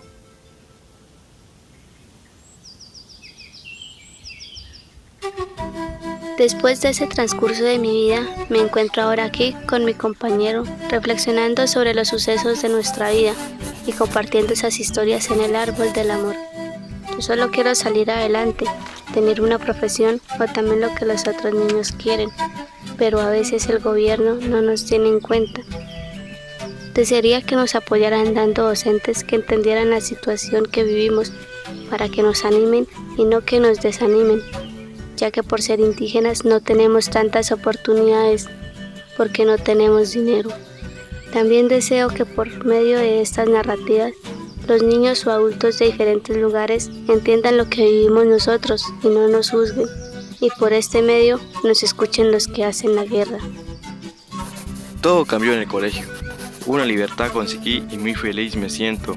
Después de ese transcurso de mi vida, me encuentro ahora aquí con mi compañero, reflexionando sobre los sucesos de nuestra vida y compartiendo esas historias en el árbol del amor. Yo solo quiero salir adelante, tener una profesión o también lo que los otros niños quieren, pero a veces el gobierno no nos tiene en cuenta. Desearía que nos apoyaran dando docentes que entendieran la situación que vivimos para que nos animen y no que nos desanimen, ya que por ser indígenas no tenemos tantas oportunidades porque no tenemos dinero. También deseo que por medio de estas narrativas los niños o adultos de diferentes lugares entiendan lo que vivimos nosotros y no nos juzguen, y por este medio nos escuchen los que hacen la guerra. Todo cambió en el colegio. Una libertad conseguí y muy feliz me siento.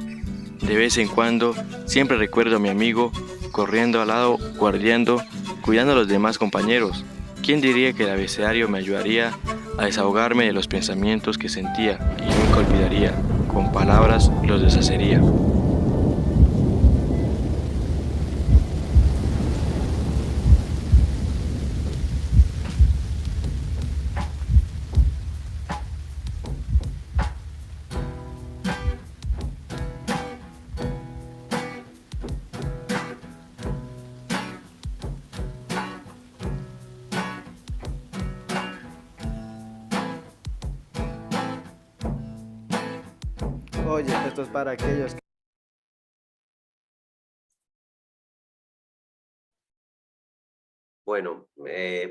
De vez en cuando siempre recuerdo a mi amigo corriendo al lado, guardiando, cuidando a los demás compañeros. ¿Quién diría que el abecedario me ayudaría a desahogarme de los pensamientos que sentía y nunca olvidaría? Con palabras los deshacería. Oye, esto es para aquellos que... Bueno,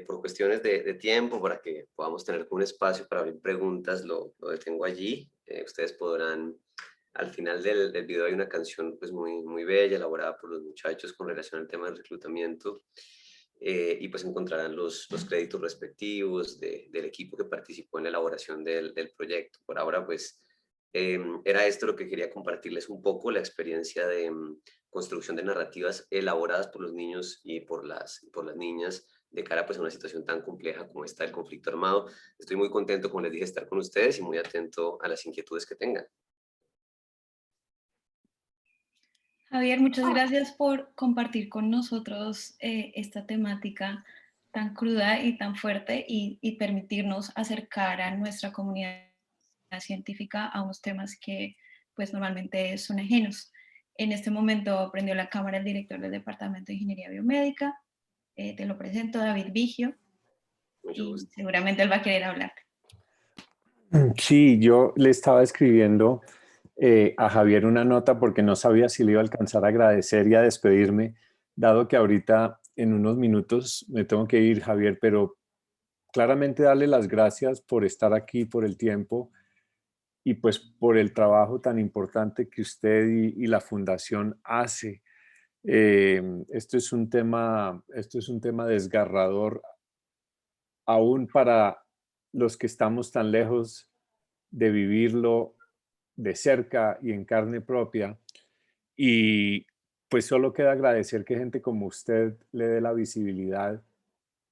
por cuestiones de tiempo, para que podamos tener un espacio para abrir preguntas, lo detengo allí. Ustedes podrán, al final del video hay una canción pues muy bella, elaborada por los muchachos con relación al tema del reclutamiento, y pues encontrarán los créditos respectivos del equipo que participó en la elaboración del proyecto. Por ahora pues era esto lo que quería compartirles un poco, la experiencia de construcción de narrativas elaboradas por los niños y por las niñas de cara pues, a una situación tan compleja como esta del conflicto armado. Estoy muy contento, como les dije, de estar con ustedes y muy atento a las inquietudes que tengan. Javier, muchas gracias por compartir con nosotros esta temática tan cruda y tan fuerte y permitirnos acercar a nuestra comunidad científica a unos temas que pues normalmente son ajenos. En este momento prendió la cámara el director del Departamento de Ingeniería Biomédica. Te lo presento, David Vigio, y seguramente él va a querer hablar. Sí, yo le estaba escribiendo a Javier una nota porque no sabía si le iba a alcanzar a agradecer y a despedirme, dado que ahorita en unos minutos me tengo que ir, Javier, pero claramente darle las gracias por estar aquí, por el tiempo y pues por el trabajo tan importante que usted y la Fundación hace. Esto es un tema desgarrador, aún para los que estamos tan lejos de vivirlo de cerca y en carne propia. Y pues solo queda agradecer que gente como usted le dé la visibilidad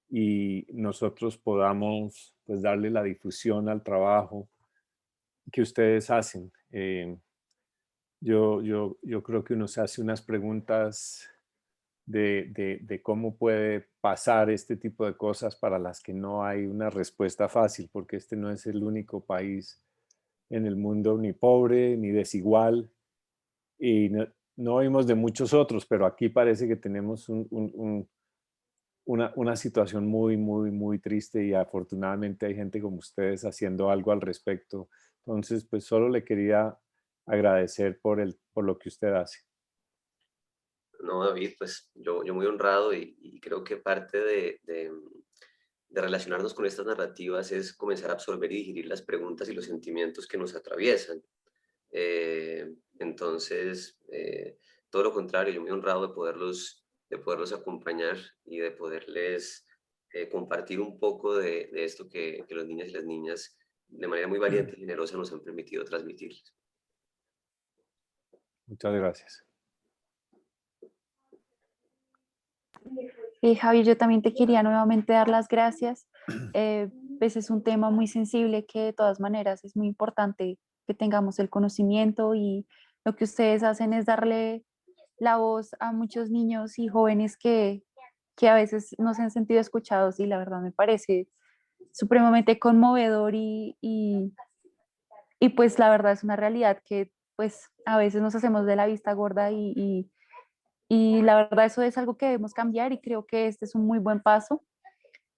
y nosotros podamos pues darle la difusión al trabajo que ustedes hacen. Yo creo que uno se hace unas preguntas de cómo puede pasar este tipo de cosas para las que no hay una respuesta fácil, porque este no es el único país en el mundo ni pobre ni desigual, y no oímos de muchos otros, pero aquí parece que tenemos una situación muy, muy, muy triste y afortunadamente hay gente como ustedes haciendo algo al respecto. Entonces, pues solo le quería agradecer por lo que usted hace. No, David, pues yo muy honrado y creo que parte de relacionarnos con estas narrativas es comenzar a absorber y digerir las preguntas y los sentimientos que nos atraviesan. Entonces, todo lo contrario, yo muy honrado de poderlos acompañar y de poderles compartir un poco de esto que los niños y las niñas de manera muy valiente y generosa nos han permitido transmitirles. Muchas gracias. Javi, yo también te quería nuevamente dar las gracias. Pues es un tema muy sensible que de todas maneras es muy importante que tengamos el conocimiento, y lo que ustedes hacen es darle la voz a muchos niños y jóvenes que a veces no se han sentido escuchados, y la verdad me parece supremamente conmovedor y pues la verdad es una realidad que pues a veces nos hacemos de la vista gorda y la verdad eso es algo que debemos cambiar, y creo que este es un muy buen paso.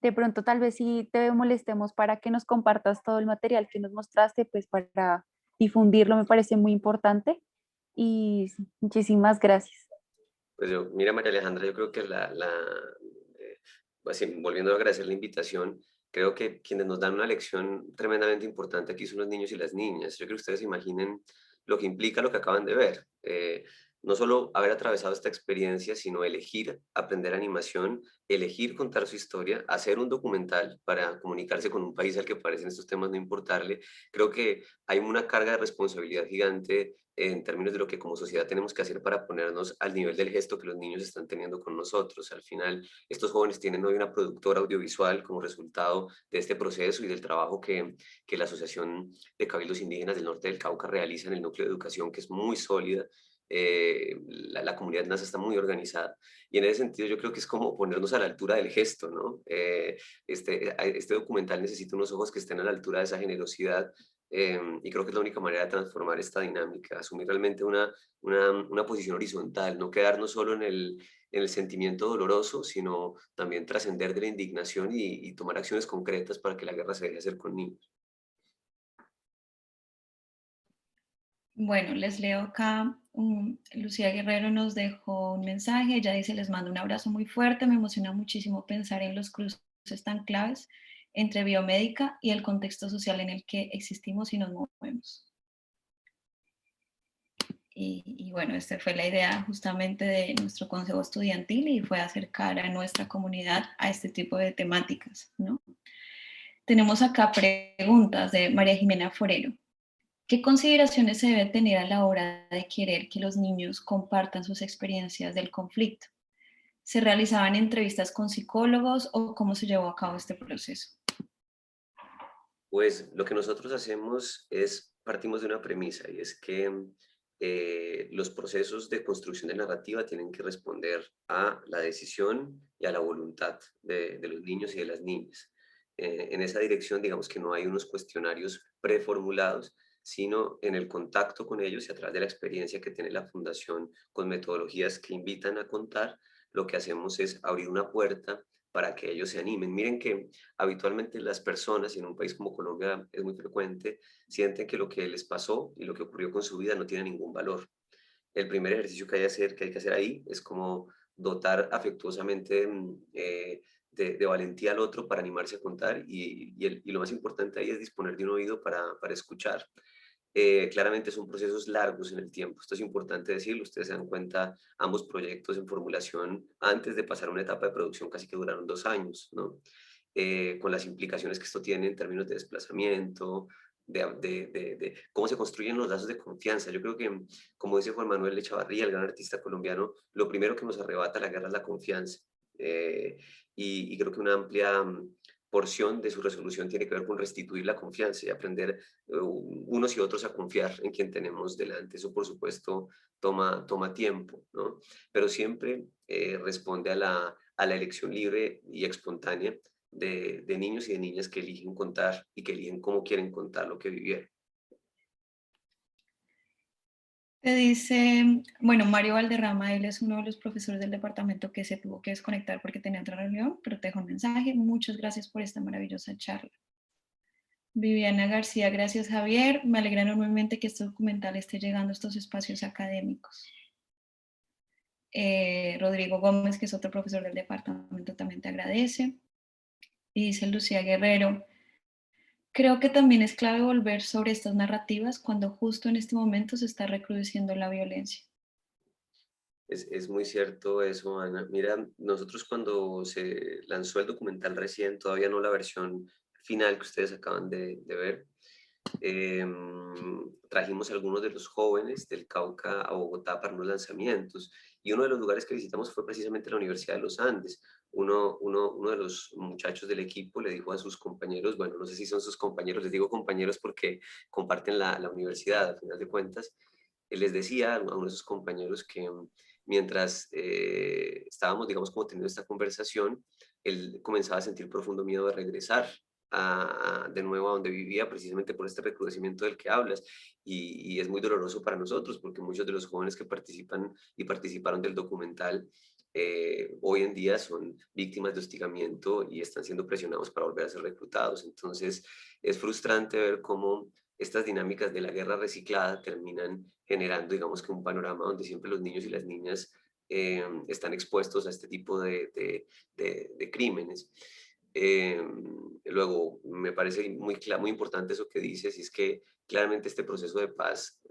De pronto tal vez sí te molestemos para que nos compartas todo el material que nos mostraste, pues para difundirlo me parece muy importante, y muchísimas gracias. Pues mira, María Alejandra, yo creo que así, volviendo a agradecer la invitación, creo que quienes nos dan una lección tremendamente importante aquí son los niños y las niñas. Yo creo que ustedes imaginen lo que implica lo que acaban de ver. No solo haber atravesado esta experiencia, sino elegir aprender animación, elegir contar su historia, hacer un documental para comunicarse con un país al que parecen estos temas no importarle. Creo que hay una carga de responsabilidad gigante en términos de lo que como sociedad tenemos que hacer para ponernos al nivel del gesto que los niños están teniendo con nosotros. Al final, estos jóvenes tienen hoy una productora audiovisual como resultado de este proceso y del trabajo que la Asociación de Cabildos Indígenas del Norte del Cauca realiza en el núcleo de educación, que es muy sólida. La comunidad NASA está muy organizada y en ese sentido yo creo que es como ponernos a la altura del gesto, ¿no? Este documental necesita unos ojos que estén a la altura de esa generosidad, y creo que es la única manera de transformar esta dinámica, asumir realmente una posición horizontal, no quedarnos solo en el sentimiento doloroso, sino también trascender de la indignación y tomar acciones concretas para que la guerra se deje hacer con niños. Bueno, les leo acá, Lucía Guerrero nos dejó un mensaje, ella dice: les mando un abrazo muy fuerte, me emociona muchísimo pensar en los cruces tan claves entre biomédica y el contexto social en el que existimos y nos movemos. Y bueno, esta fue la idea justamente de nuestro consejo estudiantil, y fue acercar a nuestra comunidad a este tipo de temáticas, ¿no? Tenemos acá preguntas de María Jimena Forero. ¿Qué consideraciones se debe tener a la hora de querer que los niños compartan sus experiencias del conflicto? ¿Se realizaban entrevistas con psicólogos o cómo se llevó a cabo este proceso? Pues lo que nosotros hacemos es, partimos de una premisa, y es que los procesos de construcción de narrativa tienen que responder a la decisión y a la voluntad de los niños y de las niñas. En esa dirección, digamos que no hay unos cuestionarios preformulados, sino en el contacto con ellos y a través de la experiencia que tiene la Fundación con metodologías que invitan a contar, lo que hacemos es abrir una puerta para que ellos se animen. Miren que habitualmente las personas, y en un país como Colombia es muy frecuente, sienten que lo que les pasó y lo que ocurrió con su vida no tiene ningún valor. El primer ejercicio que hay que hacer ahí es como dotar afectuosamente de valentía al otro para animarse a contar, y lo más importante ahí es disponer de un oído para escuchar. Claramente son procesos largos en el tiempo, esto es importante decirlo. Ustedes se dan cuenta, ambos proyectos en formulación antes de pasar a una etapa de producción casi que duraron 2 años, ¿no? Con las implicaciones que esto tiene en términos de desplazamiento, de cómo se construyen los lazos de confianza. Yo creo que, como dice Juan Manuel Echavarría, el gran artista colombiano, lo primero que nos arrebata la guerra es la confianza. Y creo que una amplia porción de su resolución tiene que ver con restituir la confianza y aprender unos y otros a confiar en quien tenemos delante. Eso, por supuesto, toma tiempo, ¿no? Pero siempre responde a la elección libre y espontánea de niños y de niñas que eligen contar y que eligen cómo quieren contar lo que vivieron. Te dice, bueno, Mario Valderrama, él es uno de los profesores del departamento que se tuvo que desconectar porque tenía otra reunión, pero te dejo un mensaje. Muchas gracias por esta maravillosa charla. Viviana García, gracias Javier. Me alegra enormemente que este documental esté llegando a estos espacios académicos. Rodrigo Gómez, que es otro profesor del departamento, también te agradece. Y dice Lucía Guerrero, creo que también es clave volver sobre estas narrativas cuando justo en este momento se está recrudeciendo la violencia. Es muy cierto eso, Ana. Mira, nosotros cuando se lanzó el documental recién, todavía no la versión final que ustedes acaban de ver, trajimos a algunos de los jóvenes del Cauca a Bogotá para unos lanzamientos, y uno de los lugares que visitamos fue precisamente la Universidad de los Andes. Uno de los muchachos del equipo le dijo a sus compañeros, bueno, no sé si son sus compañeros, les digo compañeros porque comparten la universidad, al final de cuentas, les decía a uno de sus compañeros que mientras estábamos, digamos, como teniendo esta conversación, él comenzaba a sentir profundo miedo de regresar de nuevo a donde vivía, precisamente por este recrudecimiento del que hablas, y es muy doloroso para nosotros porque muchos de los jóvenes que participan y participaron del documental hoy en día son víctimas de hostigamiento y están siendo presionados para volver a ser reclutados. Entonces es frustrante ver cómo estas dinámicas de la guerra reciclada terminan generando, digamos, que un panorama donde siempre los niños y las niñas están expuestos a este tipo de crímenes. Luego, me parece muy importante eso que dices, y es que claramente este proceso de paz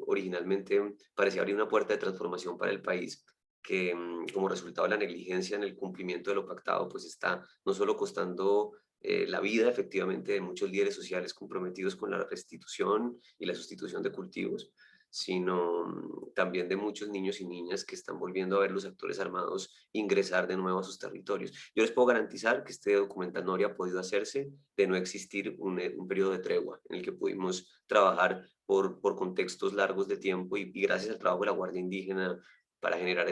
originalmente parecía abrir una puerta de transformación para el país, que como resultado de la negligencia en el cumplimiento de lo pactado, pues está no solo costando la vida efectivamente de muchos líderes sociales comprometidos con la restitución y la sustitución de cultivos, sino también de muchos niños y niñas que están volviendo a ver los actores armados ingresar de nuevo a sus territorios. Yo les puedo garantizar que este documental no habría podido hacerse de no existir un periodo de tregua en el que pudimos trabajar por contextos largos de tiempo y gracias al trabajo de la Guardia Indígena para generar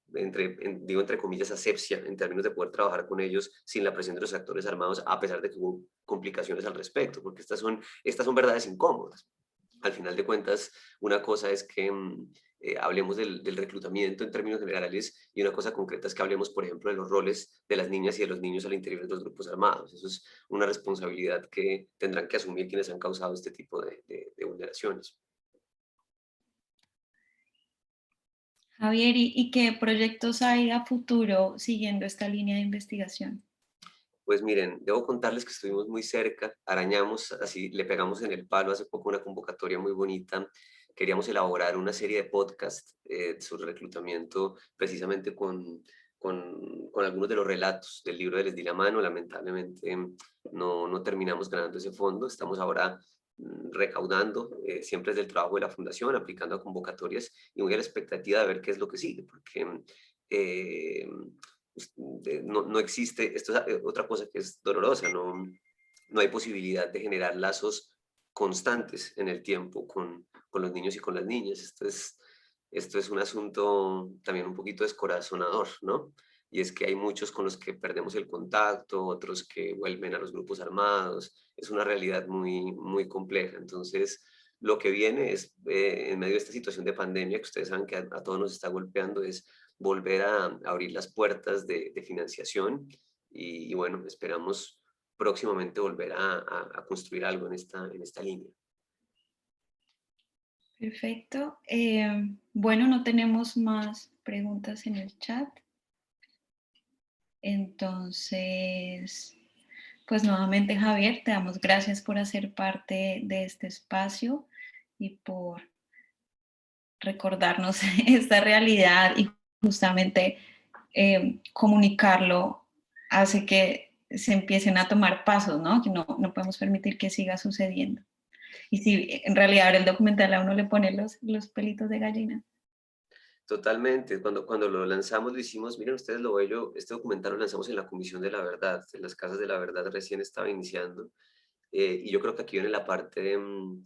entre comillas, asepsia en términos de poder trabajar con ellos sin la presión de los actores armados, a pesar de que hubo complicaciones al respecto, porque estas son verdades incómodas. Al final de cuentas, una cosa es que hablemos del reclutamiento en términos generales y una cosa concreta es que hablemos, por ejemplo, de los roles de las niñas y de los niños al interior de los grupos armados. Eso es una responsabilidad que tendrán que asumir quienes han causado este tipo de vulneraciones. Javier, ¿y qué proyectos hay a futuro siguiendo esta línea de investigación? Pues miren, debo contarles que estuvimos muy cerca, arañamos, así le pegamos en el palo hace poco una convocatoria muy bonita. Queríamos elaborar una serie de podcasts sobre reclutamiento precisamente con algunos de los relatos del libro de Les di la mano. Lamentablemente no terminamos ganando ese fondo. Estamos ahora recaudando, siempre desde el trabajo de la fundación, aplicando a convocatorias y muy a la expectativa de ver qué es lo que sigue, porque no existe, esto es otra cosa que es dolorosa, no hay posibilidad de generar lazos constantes en el tiempo con los niños y con las niñas. Esto es un asunto también un poquito descorazonador, ¿no? Y es que hay muchos con los que perdemos el contacto, otros que vuelven a los grupos armados. Es una realidad muy, muy compleja. Entonces, lo que viene es, en medio de esta situación de pandemia, que ustedes saben que a todos nos está golpeando, es volver a abrir las puertas de financiación y bueno, esperamos próximamente volver a construir algo en esta línea. Perfecto. Bueno, no tenemos más preguntas en el chat. Entonces, pues nuevamente Javier, te damos gracias por hacer parte de este espacio y por recordarnos esta realidad y justamente comunicarlo hace que se empiecen a tomar pasos, ¿no? Que no podemos permitir que siga sucediendo. Y si en realidad ahora el documental a uno le pone los pelitos de gallina. Totalmente, cuando lo lanzamos lo hicimos, miren ustedes lo bello, este documental lo lanzamos en la Comisión de la Verdad, en las Casas de la Verdad recién estaba iniciando, y yo creo que aquí viene la parte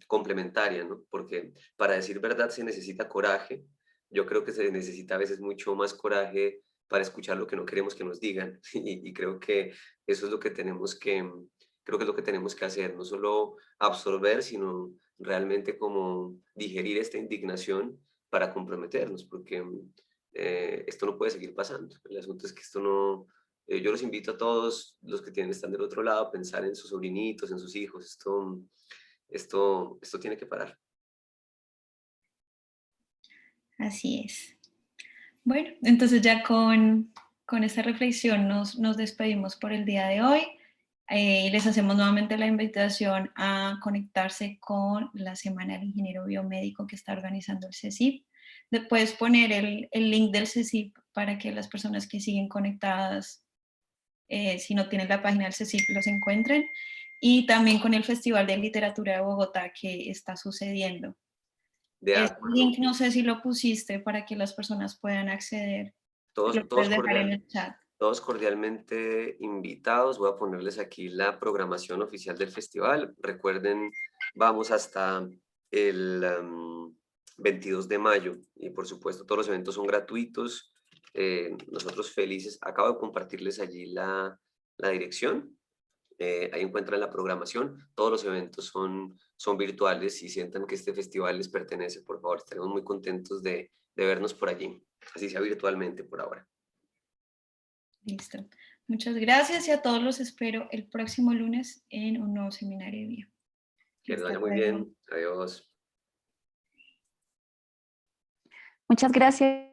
complementaria, ¿no? Porque para decir verdad se necesita coraje, yo creo que se necesita a veces mucho más coraje para escuchar lo que no queremos que nos digan, y creo que eso es lo que tenemos creo que es lo que tenemos que hacer, no solo absorber, sino realmente como digerir esta indignación para comprometernos, porque esto no puede seguir pasando. El asunto es que esto no... yo los invito a todos los que están del otro lado a pensar en sus sobrinitos, en sus hijos. Esto tiene que parar. Así es. Bueno, entonces ya con esta reflexión nos despedimos por el día de hoy. Les hacemos nuevamente la invitación a conectarse con la Semana del Ingeniero Biomédico que está organizando el CECIP. Puedes poner el link del CECIP para que las personas que siguen conectadas, si no tienen la página del CECIP, los encuentren. Y también con el Festival de Literatura de Bogotá que está sucediendo. Este link no sé si lo pusiste para que las personas puedan acceder. Lo puedes dejar en el chat. Todos cordialmente invitados. Voy a ponerles aquí la programación oficial del festival. Recuerden, vamos hasta el 22 de mayo y por supuesto todos los eventos son gratuitos. Nosotros felices. Acabo de compartirles allí la dirección. Ahí encuentran la programación. Todos los eventos son virtuales y sientan que este festival les pertenece. Por favor, estaremos muy contentos de vernos por allí. Así sea virtualmente por ahora. Listo. Muchas gracias y a todos los espero el próximo lunes en un nuevo seminario de bio. Que les vaya muy bien. Adiós. Muchas gracias.